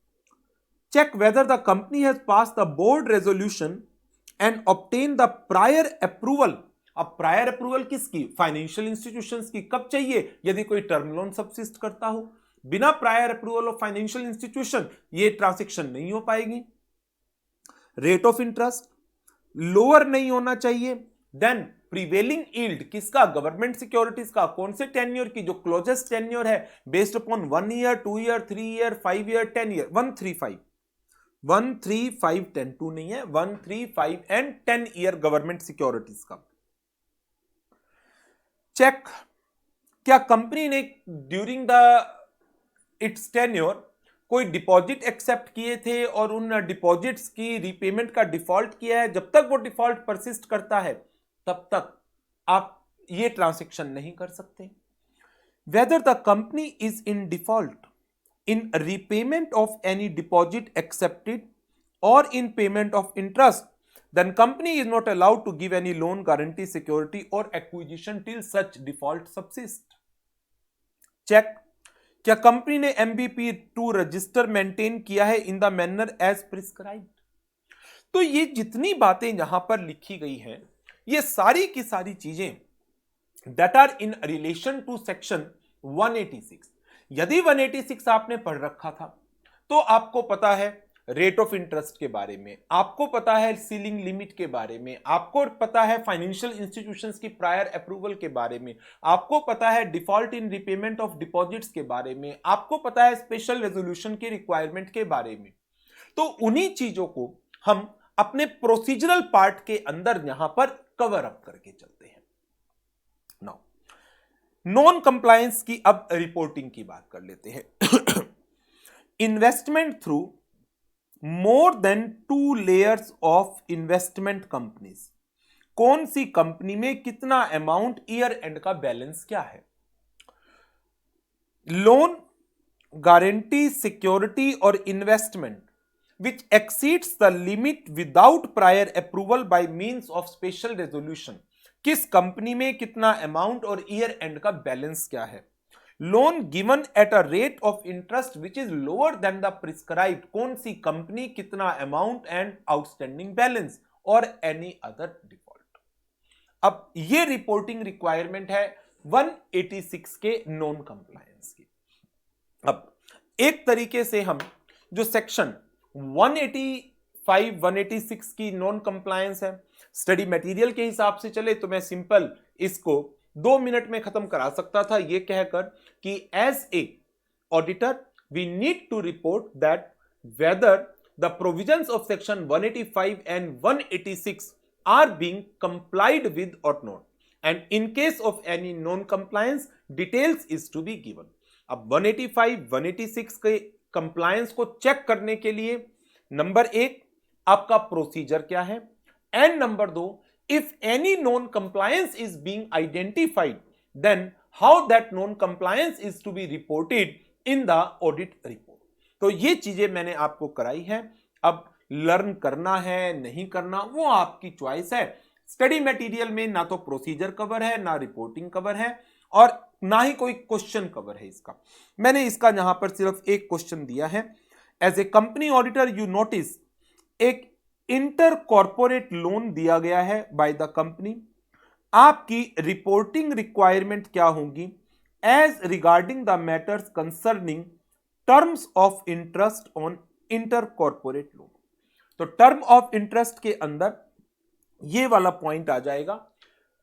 check whether the company has passed the board resolution and obtained the prior approval. अब prior approval किसकी? Financial institutions की। कब चाहिए? यदि कोई term loan subsist करता हो। बिना prior approval of financial institution ये ट्रांजैक्शन नहीं हो पाएगी। रेट ऑफ इंटरेस्ट लोअर नहीं होना चाहिए देन प्रीवेलिंग यील्ड किसका? गवर्नमेंट सिक्योरिटीज का। कौन से टेन्योर की? जो क्लोजेस्ट टेन्योर है based upon 1 year, 2 year, 3 year, 5 year, 10 year. 135 10 2 नहीं है, 135 एंड 10 ईयर गवर्नमेंट सिक्योरिटीज का। चेक क्या कंपनी ने ड्यूरिंग द इट्स टेन्योर कोई डिपॉजिट एक्सेप्ट किए थे और उन डिपॉजिट्स की रीपेमेंट का डिफॉल्ट किया है। जब तक वो डिफॉल्ट परसिस्ट करता है तब तक आप ये ट्रांजैक्शन नहीं कर सकते। Whether the company is in default in repayment of any deposit accepted और in payment of interest, then company is not allowed to give any loan guarantee security or acquisition till such default subsist. Check क्या company ने MBP2 register maintain किया है in the manner as prescribed. तो ये जितनी बातें यहां पर लिखी गई हैं ये सारी की सारी चीजें that are in relation to section 186। यदि 186 आपने पढ़ रखा था तो आपको पता है रेट ऑफ इंटरेस्ट के बारे में, आपको पता है सीलिंग लिमिट के बारे में, आपको पता है फाइनेंशियल इंस्टीट्यूशंस की प्रायर अप्रूवल के बारे में, आपको पता है default in repayment of deposits के बारे में, आपको पता है स्पेशल रेजोल्यूशन की रिक्वायरमेंट के बारे में। तो उन्हीं चीजों को हम अपने प्रोसीजरल पार्ट के अंदर यहां पर कवर अप करके चलते हैं। नाउ नॉन कंप्लायंस की अब रिपोर्टिंग की बात कर लेते हैं। Investment through more than 2 layers of investment companies, कौन सी कंपनी में कितना अमाउंट ईयर एंड का बैलेंस क्या है? लोन गारंटी सिक्योरिटी और investment which exceeds the limit without prior approval by means of special resolution, किस कंपनी में कितना अमाउंट और ईयर एंड का बैलेंस क्या है? Loan given at a rate of interest which is lower than the prescribed, कौन सी company कितना amount and outstanding balance और एनी अदर डिफॉल्ट। अब ये रिपोर्टिंग रिक्वायरमेंट है 186 के नॉन कंप्लायंस की। अब एक तरीके से हम जो सेक्शन 185 186 की नॉन कंप्लायंस है, स्टडी मटेरियल के हिसाब से चले तो मैं सिंपल इसको 2 मिनट में खत्म करा सकता था ये कहकर कि as a auditor we need to report that whether the provisions of section 185 and 186 are being complied with और not, and in case of any non compliance details is to be given. अब 185 186 के compliance को check करने के लिए number 1 आपका procedure क्या है, and number 2 if any non-compliance is being identified, then how that non-compliance is to be reported in the audit report। तो ये चीजें मैंने आपको कराई है। अब लर्न करना है नहीं करना वो आपकी चॉइस है। स्टडी मटेरियल में ना तो प्रोसीजर कवर है, ना रिपोर्टिंग कवर है और ना ही कोई क्वेश्चन कवर है इसका। मैंने इसका यहां पर सिर्फ एक क्वेश्चन दिया है। As a company auditor you notice एक इंटर कॉर्पोरेट लोन दिया गया है बाय द कंपनी। आपकी रिपोर्टिंग रिक्वायरमेंट क्या होगी? As regarding the matters concerning terms of interest on inter corporate loan. तो टर्म ऑफ इंटरेस्ट के अंदर ये वाला पॉइंट आ जाएगा।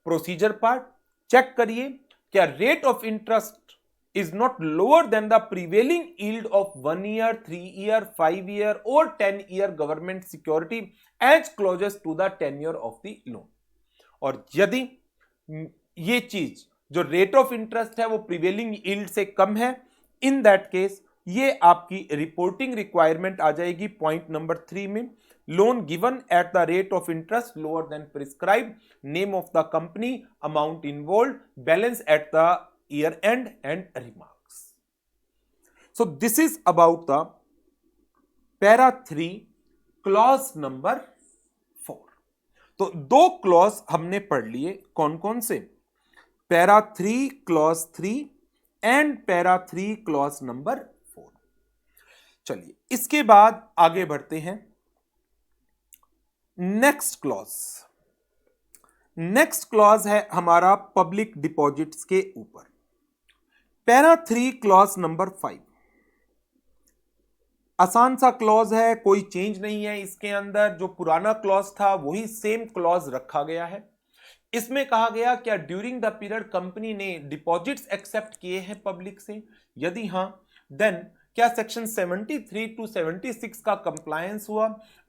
प्रोसीजर पार्ट चेक करिए क्या rate of interest is not lower than the prevailing yield of 1 year, 3 year, 5 year or 10 year government security as closest to the tenure of the loan. और यदि ये चीज जो रेट ऑफ इंटरेस्ट है वो prevailing yield से कम है, in that case ये आपकी रिपोर्टिंग रिक्वायरमेंट आ जाएगी पॉइंट नंबर 3 में, loan given at the rate of interest lower than prescribed, name of the company, amount involved, balance eight the year and and remarks. So this is about the para 3 clause number 4. तो 2 clause हमने पढ़ लिए, कौन कौन से? Para 3 clause 3 and para 3 clause number 4. चलिए इसके बाद आगे बढ़ते हैं. नेक्स्ट क्लॉज, नेक्स्ट क्लॉज है हमारा पब्लिक डिपॉजिट्स के ऊपर. Para 3 clause number 5. आसान सा क्लॉज है, कोई चेंज नहीं है इसके अंदर, जो पुराना क्लॉज था वही सेम क्लॉज रखा गया है. इसमें कहा गया क्या ड्यूरिंग द पीरियड कंपनी ने डिपॉजिट्स एक्सेप्ट किए हैं पब्लिक से, यदि हां देन क्या सेक्शन 73 टू 76 का कंप्लायंस हुआ,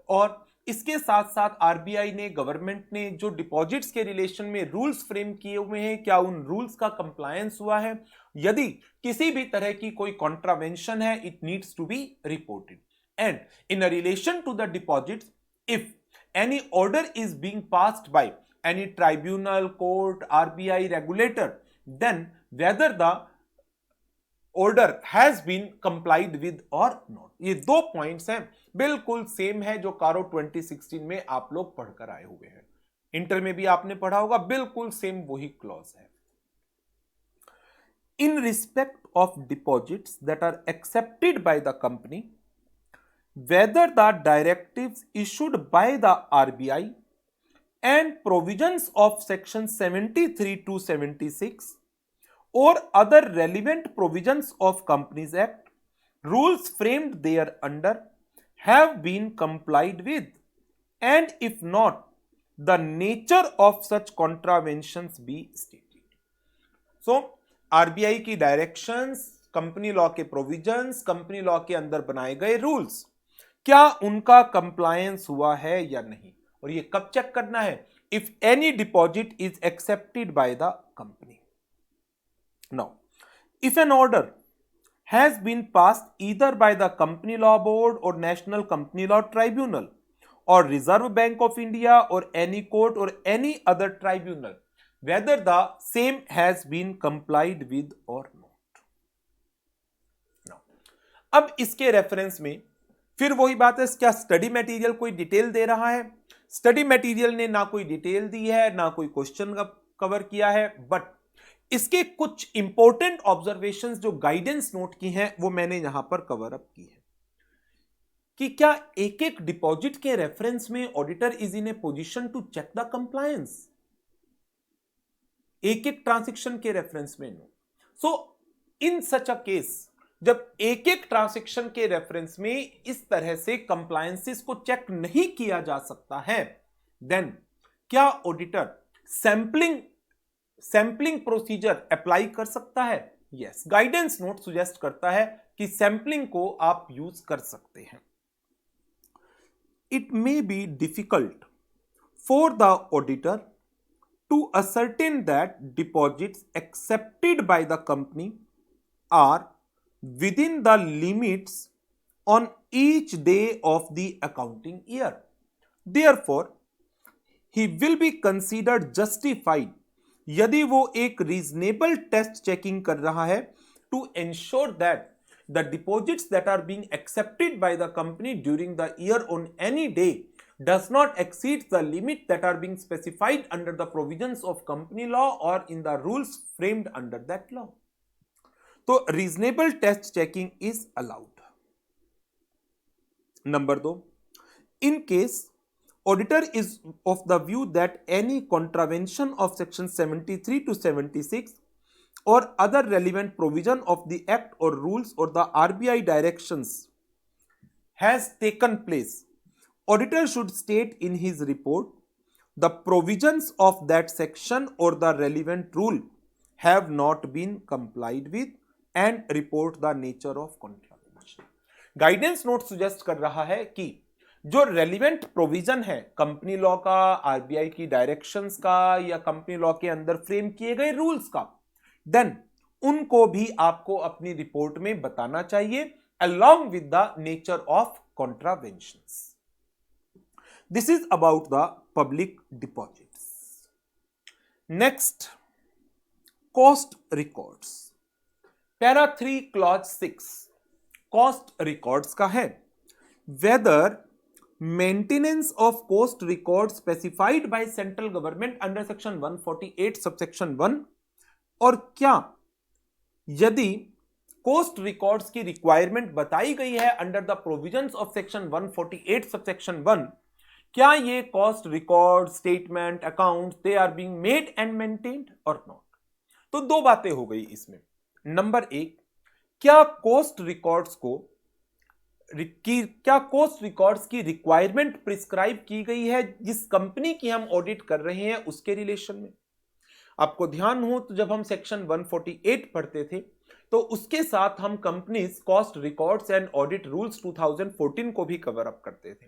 और इसके साथ साथ आरबीआई ने, गवर्नमेंट ने जो डिपॉजिट्स के रिलेशन में रूल्स फ्रेम किए हुए हैं क्या उन रूल्स का कंप्लायंस हुआ है. यदि किसी भी तरह की कोई कॉन्ट्रावेंशन है it needs to be reported. And in relation to the deposits if any order is being passed by any tribunal, court, RBI regulator, then whether the order has been complied with or not. ये 2 points हैं, बिल्कुल same है जो कारो 2016 में आप लोग पढ़कर आए हुए हैं, इंटर में भी आपने पढ़ा होगा, बिल्कुल सेम वही क्लॉज है. In respect of deposits that are accepted by the company, whether the directives issued by the RBI and provisions of section 73 to 76 or other relevant provisions of Companies Act, rules framed thereunder have been complied with, and if not, the nature of such contraventions be stated. So RBI की directions, company law के provisions, company law के अंदर बनाए गए rules, क्या उनका compliance हुआ है या नहीं, और ये कब चेक करना है? If any deposit is accepted by the company. Now if an order has been passed either by the company law board और नेशनल कंपनी लॉ ट्राइब्यूनल और रिजर्व बैंक ऑफ इंडिया और एनी कोर्ट और any other tribunal, whether the same has been complied with or not. Now, अब इसके reference में फिर वही बात है, क्या स्टडी मटेरियल कोई डिटेल दे रहा है? स्टडी मटेरियल ने ना कोई डिटेल दी है, ना कोई क्वेश्चन कवर किया है, बट इसके कुछ इंपॉर्टेंट ऑब्जर्वेशंस जो गाइडेंस नोट की हैं वो मैंने यहां पर कवर अप की है कि क्या एक एक डिपॉजिट के रेफरेंस में auditor is in a position to check the compliance, एक एक ट्रांजैक्शन के रेफरेंस में. No. So in such a case जब एक एक ट्रांजैक्शन के रेफरेंस में इस तरह से कंप्लायंसेस को चेक नहीं किया जा सकता है, देन क्या ऑडिटर सैंपलिंग प्रोसीजर अप्लाई कर सकता है? यस, गाइडेंस नोट सुजेस्ट करता है कि सैंपलिंग को आप यूज कर सकते हैं. It may be difficult for the auditor to ascertain that deposits accepted by the company are within the limits on each day of the accounting year. Therefore, he will be considered justified यदि वो एक reasonable test checking कर रहा है to ensure that the deposits that are being accepted by the company during the year on any day does not exceed the limit that are being specified under the provisions of company law or in the rules framed under that law. So reasonable test checking is allowed. Number 2, in case auditor is of the view that any contravention of section 73 to 76 or other relevant provision of the act or rules or the RBI directions has taken place, auditor should state in his report the provisions of that section or the relevant rule have not been complied with and report the nature of contravention. Guidance note suggest कर रहा है कि जो relevant provision है company law का, RBI की directions का या कंपनी लॉ के अंदर फ्रेम किए गए रूल्स का, देन उनको भी आपको अपनी रिपोर्ट में बताना चाहिए along with the nature of contraventions. This is about the public deposits. Next, cost records. Para 3 clause 6 cost records का है, whether maintenance of cost records specified by central government under section 148 subsection 1, और क्या यदि coast records की requirement बताई गई है under the provisions of section 148 subsection 1, क्या ये cost record, statement, accounts, they are being made and maintained और नॉट। तो दो बातें हो गई इसमें। नंबर एक, क्या कोस्ट रिकॉर्ड्स की रिक्वायरमेंट प्रिस्क्राइब की गई है जिस कंपनी की हम ऑडिट कर रहे हैं उसके रिलेशन में। आपको ध्यान हो तो जब हम सेक्शन 148 पढ़ते थे तो उसके साथ हम companies cost records and audit rules 2014 को भी कवर अप करते थे,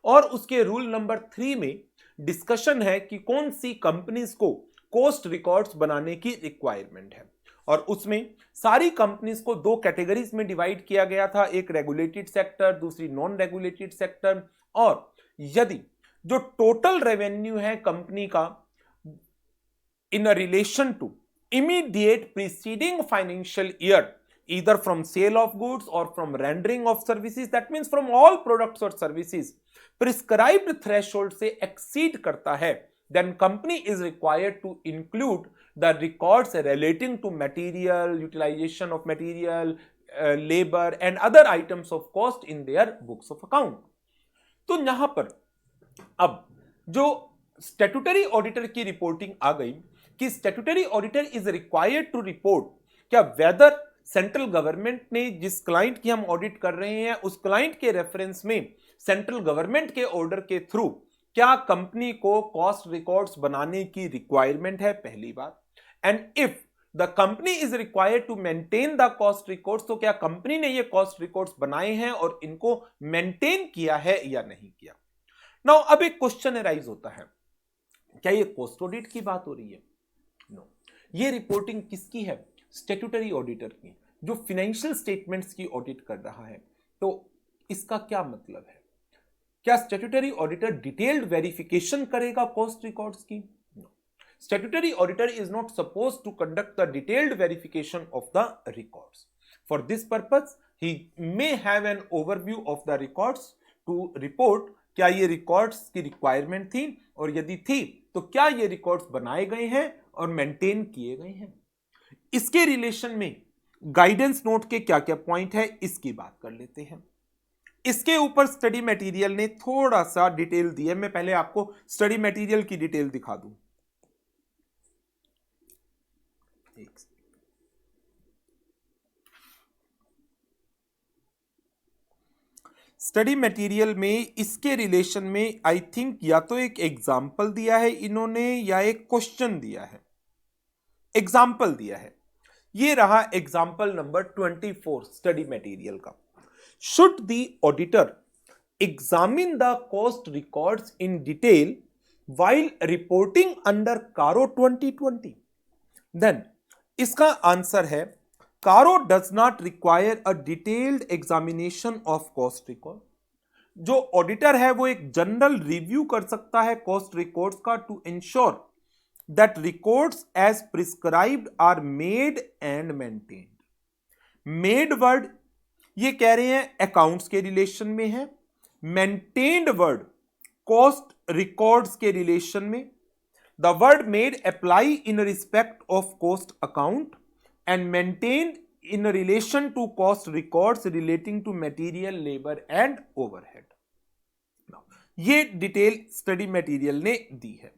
और उसके रूल नंबर 3 में डिस्कशन है कि कौन सी कंपनीज को कॉस्ट रिकॉर्ड्स बनाने की रिक्वायरमेंट है, और उसमें सारी कंपनीज को दो कैटेगरीज में डिवाइड किया गया था, एक रेगुलेटेड सेक्टर, दूसरी नॉन रेगुलेटेड सेक्टर। और यदि जो टोटल रेवेन्यू है कंपनी का in a relation to immediate preceding financial year, either from sale of goods or from rendering of services, that means from all products or services, prescribed threshold से exceed करता है, then company is required to include the records relating to material, utilization of material, labor and other items of cost in their books of account। तो यहां पर अब जो statutory auditor की reporting आ गई कि statutory auditor is required to report क्या वेदर सेंट्रल गवर्नमेंट ने जिस क्लाइंट की हम ऑडिट कर रहे हैं उस क्लाइंट के रेफरेंस में सेंट्रल गवर्नमेंट के ऑर्डर के थ्रू क्या कंपनी को कॉस्ट रिकॉर्ड्स बनाने की रिक्वायरमेंट है, पहली बात। And if the company is required to maintain the cost records, तो क्या कंपनी ने ये कॉस्ट रिकॉर्ड्स बनाए हैं और इनको मेंटेन किया है या नहीं किया। नाउ अब एक क्वेश्चन अराइज होता है, क्या ये कॉस्ट ऑडिट की बात हो रही है? नो, ये रिपोर्टिंग किसकी है? स्टैट्यूटरी ऑडिटर की, जो फाइनेंशियल स्टेटमेंट्स की ऑडिट कर रहा है। तो इसका क्या मतलब है? क्या स्टैट्यूटरी ऑडिटर डिटेल्ड वेरिफिकेशन करेगा कॉस्ट रिकॉर्ड्स की? No, statutory auditor is not supposed to conduct the detailed verification of the records. For this purpose he may have an overview of the records to report क्या ये records की requirement थी, और यदि थी तो क्या ये रिकॉर्ड्स बनाए गए हैं और मेंटेन किए गए हैं। इसके रिलेशन में गाइडेंस नोट के क्या क्या पॉइंट है इसकी बात कर लेते हैं। इसके ऊपर स्टडी मटेरियल ने थोड़ा सा डिटेल दी है, मैं पहले आपको स्टडी मटेरियल की डिटेल दिखा दूं। स्टडी मटेरियल में इसके रिलेशन में आई थिंक या तो एक एग्जाम्पल दिया है इन्होंने या एक क्वेश्चन दिया है। एग्जाम्पल दिया है, ये रहा एग्जाम्पल नंबर 24 स्टडी मटेरियल का। Should the auditor examine the cost records in detail while reporting under CARO 2020? Then इसका आंसर है CARO does not require a detailed examination of cost record. जो ऑडिटर है वो एक जनरल रिव्यू कर सकता है कॉस्ट रिकॉर्ड्स का to ensure that records as prescribed are made and maintained. Made word ये कह रहे हैं अकाउंट्स के रिलेशन में है, मेंटेन्ड वर्ड कॉस्ट रिकॉर्ड्स के रिलेशन में। The word made apply in respect of cost account and maintained in relation to cost records relating to material, labor and overhead. Now, ये डिटेल स्टडी मटेरियल ने दी है।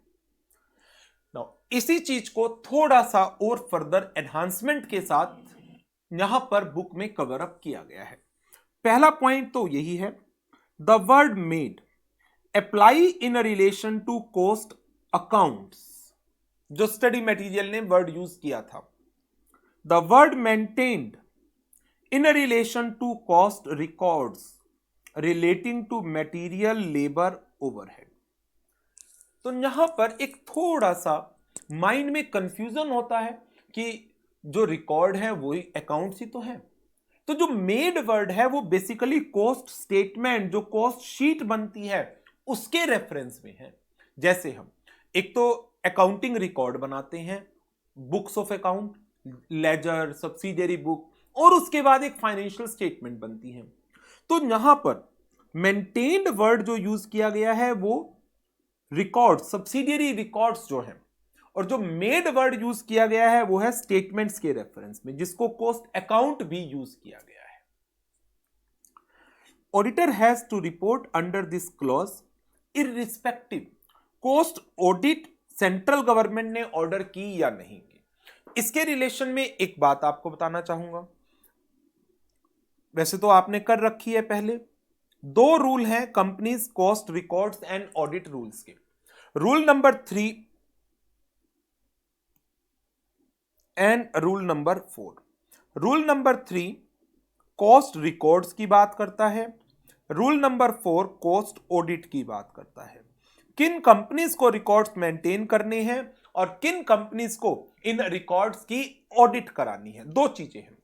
Now, इसी चीज को थोड़ा सा और फर्दर एनहांसमेंट के साथ यहां पर बुक में कवर अप किया गया है। पहला पॉइंट तो यही है, the word made apply in relation to cost accounts, जो स्टडी मटेरियल ने वर्ड यूज किया था। The word maintained in a relation to cost records relating to material labor overhead। तो यहां पर एक थोड़ा सा माइंड में कंफ्यूजन होता है कि जो रिकॉर्ड है वही अकाउंट्स ही तो है। तो जो मेड वर्ड है वो बेसिकली कॉस्ट स्टेटमेंट, जो कॉस्ट शीट बनती है उसके रेफरेंस में है। जैसे हम एक तो अकाउंटिंग रिकॉर्ड बनाते हैं, books of account, ledger, subsidiary book, और उसके बाद एक फाइनेंशियल स्टेटमेंट बनती है। तो यहां पर मेंटेन्ड वर्ड जो यूज किया गया है वो रिकॉर्ड, सब्सिडियरी रिकॉर्ड्स जो है, और जो मेड वर्ड यूज किया गया है वो है स्टेटमेंट्स के रेफरेंस में, जिसको कॉस्ट अकाउंट भी यूज किया गया है। Auditor has to report under this clause irrespective cost audit central government ने ऑर्डर की या नहीं की। इसके रिलेशन में एक बात आपको बताना चाहूंगा, वैसे तो आपने कर रखी है पहले। दो रूल हैं companies cost records and audit rules के। Rule number 3 and rule number 4। Rule number 3 cost records की बात करता है, रूल नंबर 4 कॉस्ट ऑडिट की बात करता है। किन कंपनीज को रिकॉर्ड्स मेंटेन करने हैं और किन कंपनीज को इन रिकॉर्ड्स की ऑडिट करानी है, दो चीजें हैं।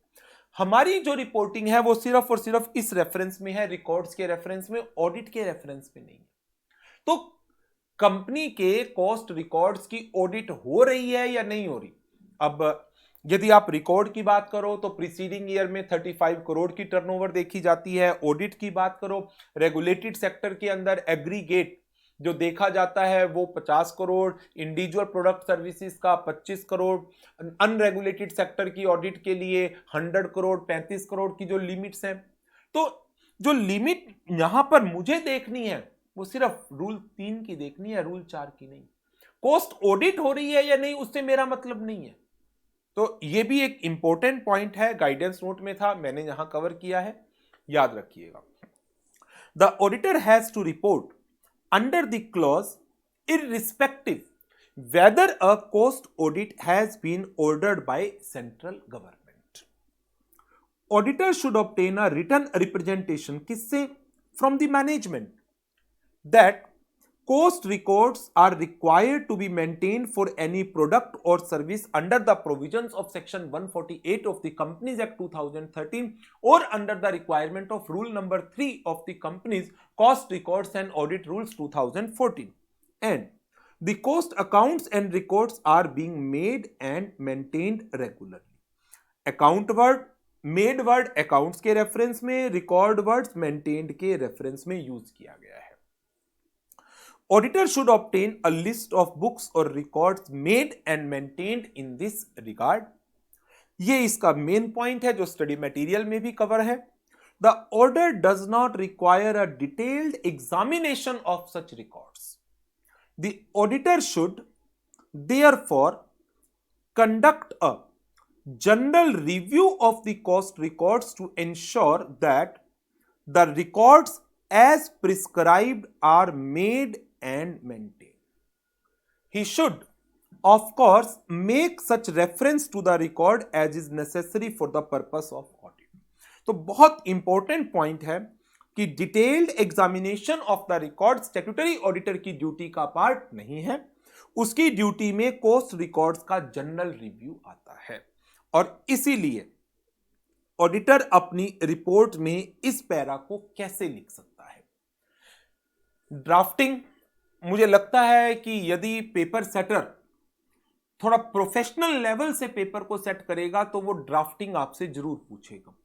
हमारी जो रिपोर्टिंग है वो सिर्फ और सिर्फ इस रेफरेंस में है, रिकॉर्ड्स के रेफरेंस में, ऑडिट के रेफरेंस में नहीं। तो कंपनी के कॉस्ट रिकॉर्ड्स की ऑडिट हो रही है या नहीं हो रही। अब यदि आप रिकॉर्ड की बात करो तो प्रीसीडिंग ईयर में 35 करोड़ की टर्नओवर देखी जाती है। ऑडिट की बात करो, रेगुलेटेड सेक्टर के अंदर एग्रीगेट जो देखा जाता है वो 50 करोड़, इंडिविजुअल प्रोडक्ट सर्विसेज का 25 करोड़, अनरेगुलेटेड सेक्टर की ऑडिट के लिए 100 करोड़, 35 करोड़ की जो लिमिट्स हैं। तो जो लिमिट यहां पर मुझे देखनी है वो सिर्फ रूल 3 की देखनी है, रूल 4 की नहीं। कॉस्ट ऑडिट हो रही है या नहीं उससे मेरा मतलब नहीं है। तो ये भी एक इंपॉर्टेंट पॉइंट है, गाइडेंस नोट में था, मैंने यहां कवर किया है, याद रखिएगा। The auditor has to report under the clause irrespective whether a cost audit has been ordered by central government. Auditor should obtain a written representation किससे? From the management that cost records are required to be maintained for any product or service under the provisions of section 148 of the Companies Act 2013 or under the requirement of rule number 3 of the Companies Cost Records and Audit Rules 2014, and the cost accounts and records are being made and maintained regularly. Account word made word accounts के reference में, record words maintained के reference में use किया गया है। Auditor should obtain a list of books or records made and maintained in this regard. ये इसका main point है जो स्टडी मटेरियल में भी कवर है। The order does not require a detailed examination of such records. The auditor should therefore conduct a general review of the cost records to ensure that the records as prescribed are made and maintained. He should, of course, make such reference to the record as is necessary for the purpose of audit. तो बहुत important point है कि detailed examination of the record statutory auditor की duty का part नहीं है। उसकी duty में कॉस्ट रिकॉर्ड्स का जनरल रिव्यू आता है, और इसीलिए ऑडिटर अपनी रिपोर्ट में इस पैरा को कैसे लिख सकता है। ड्राफ्टिंग, मुझे लगता है कि यदि पेपर सेटर थोड़ा प्रोफेशनल लेवल से पेपर को सेट करेगा तो वो ड्राफ्टिंग आपसे जरूर पूछेगा।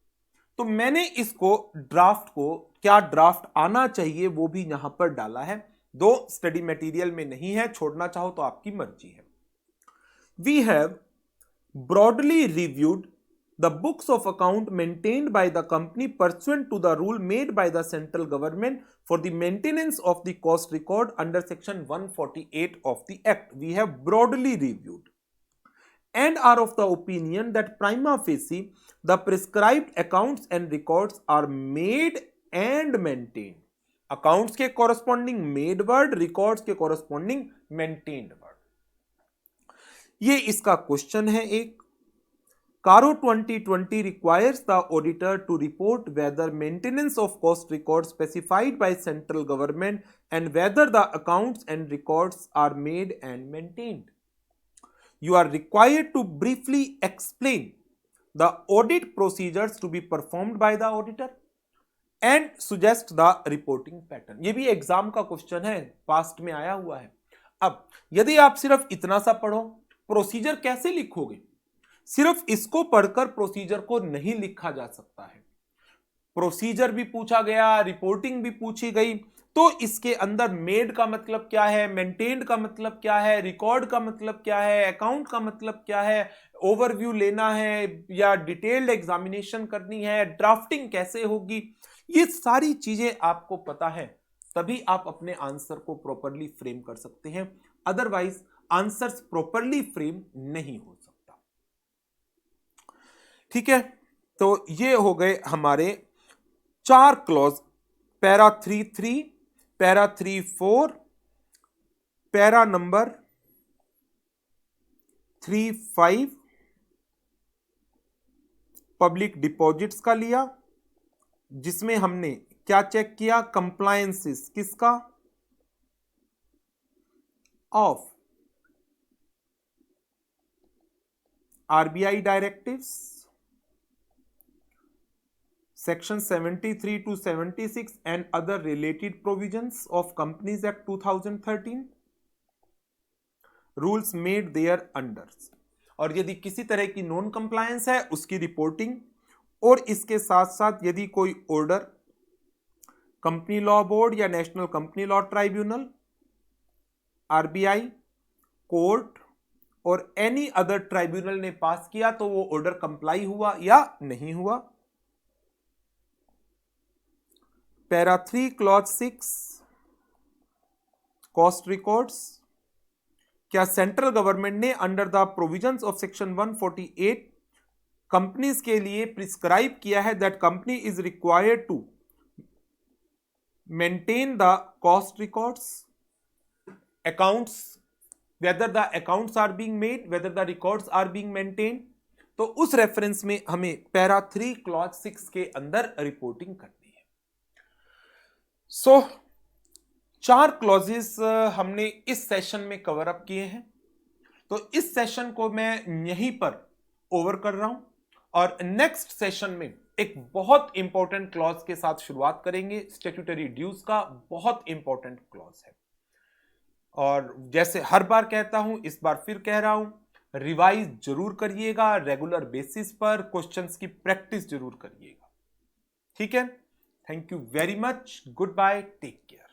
तो मैंने इसको ड्राफ्ट को क्या ड्राफ्ट आना चाहिए वो भी यहां पर डाला है, दो स्टडी मटेरियल में नहीं है, छोड़ना चाहो तो आपकी मर्जी है। We have broadly reviewed the books of account maintained by the company pursuant to the rule made by the central government for the maintenance of the cost record under section 148 of the act. We have broadly reviewed and are of the opinion that prima facie the prescribed accounts and records are made and maintained. Accounts के corresponding made word, records के corresponding maintained word. ये इसका question है एक। CARO 2020 requires the auditor to report whether maintenance of cost records specified by central government and whether the accounts and records are made and maintained. You are required to briefly explain the audit procedures to be performed by the auditor and suggest the reporting pattern. ये भी exam का question है, past में आया हुआ है। अब यदि आप सिर्फ इतना सा पढ़ो, प्रोसीजर कैसे लिखोगे? सिर्फ इसको पढ़कर प्रोसीजर को नहीं लिखा जा सकता है। प्रोसीजर भी पूछा गया, रिपोर्टिंग भी पूछी गई, तो इसके अंदर मेड का मतलब क्या है, मेंटेन्ड का मतलब क्या है, रिकॉर्ड का मतलब क्या है, अकाउंट का मतलब क्या है, ओवरव्यू लेना है या डिटेल्ड एग्जामिनेशन करनी है, ड्राफ्टिंग कैसे होगी, ये सारी चीजें आपको पता है, तभी आप अपने आंसर को प्रॉपरली फ्रेम कर सकते हैं। अदरवाइज आंसर्स प्रॉपरली फ्रेम नहीं हो सकता। ठीक है, तो ये हो गए हमारे 4 clause, para 3.3, para 3.4, para number 3.5 public deposits का लिया, जिसमें हमने क्या चेक किया, कंप्लायंसेस किसका, of RBI directives, Section 73 to 76 and other related provisions of Companies Act 2013, rules made thereunder, और यदि किसी तरह की नॉन कंप्लायंस है उसकी रिपोर्टिंग, और इसके साथ साथ यदि कोई ऑर्डर कंपनी लॉ बोर्ड या national company law tribunal, RBI, court और एनी अदर ट्राइब्यूनल ने पास किया तो वो ऑर्डर कंप्लाई हुआ या नहीं हुआ। पैरा 3 क्लॉज 6 कॉस्ट रिकॉर्ड्स, क्या सेंट्रल गवर्नमेंट ने under the provisions of section 148 companies के लिए प्रिस्क्राइब किया है that company is required to maintain the cost records, accounts, whether the accounts are being made, whether the records are being maintain, तो उस reference में हमें para 3 clause 6 के अंदर रिपोर्टिंग करनी है। सो 4 क्लॉजेस हमने इस सेशन में कवर अप किए हैं, तो इस सेशन को मैं यहीं पर ओवर कर रहा हूं और नेक्स्ट सेशन में एक बहुत इंपॉर्टेंट क्लॉज के साथ शुरुआत करेंगे। स्टैट्यूटरी ड्यूज का बहुत इंपॉर्टेंट क्लॉज है, और जैसे हर बार कहता हूं, इस बार फिर कह रहा हूं, रिवाइज जरूर करिएगा, रेगुलर बेसिस पर क्वेश्चंस की प्रैक्टिस जरूर करिएगा। ठीक है, thank you very much, good bye, take care.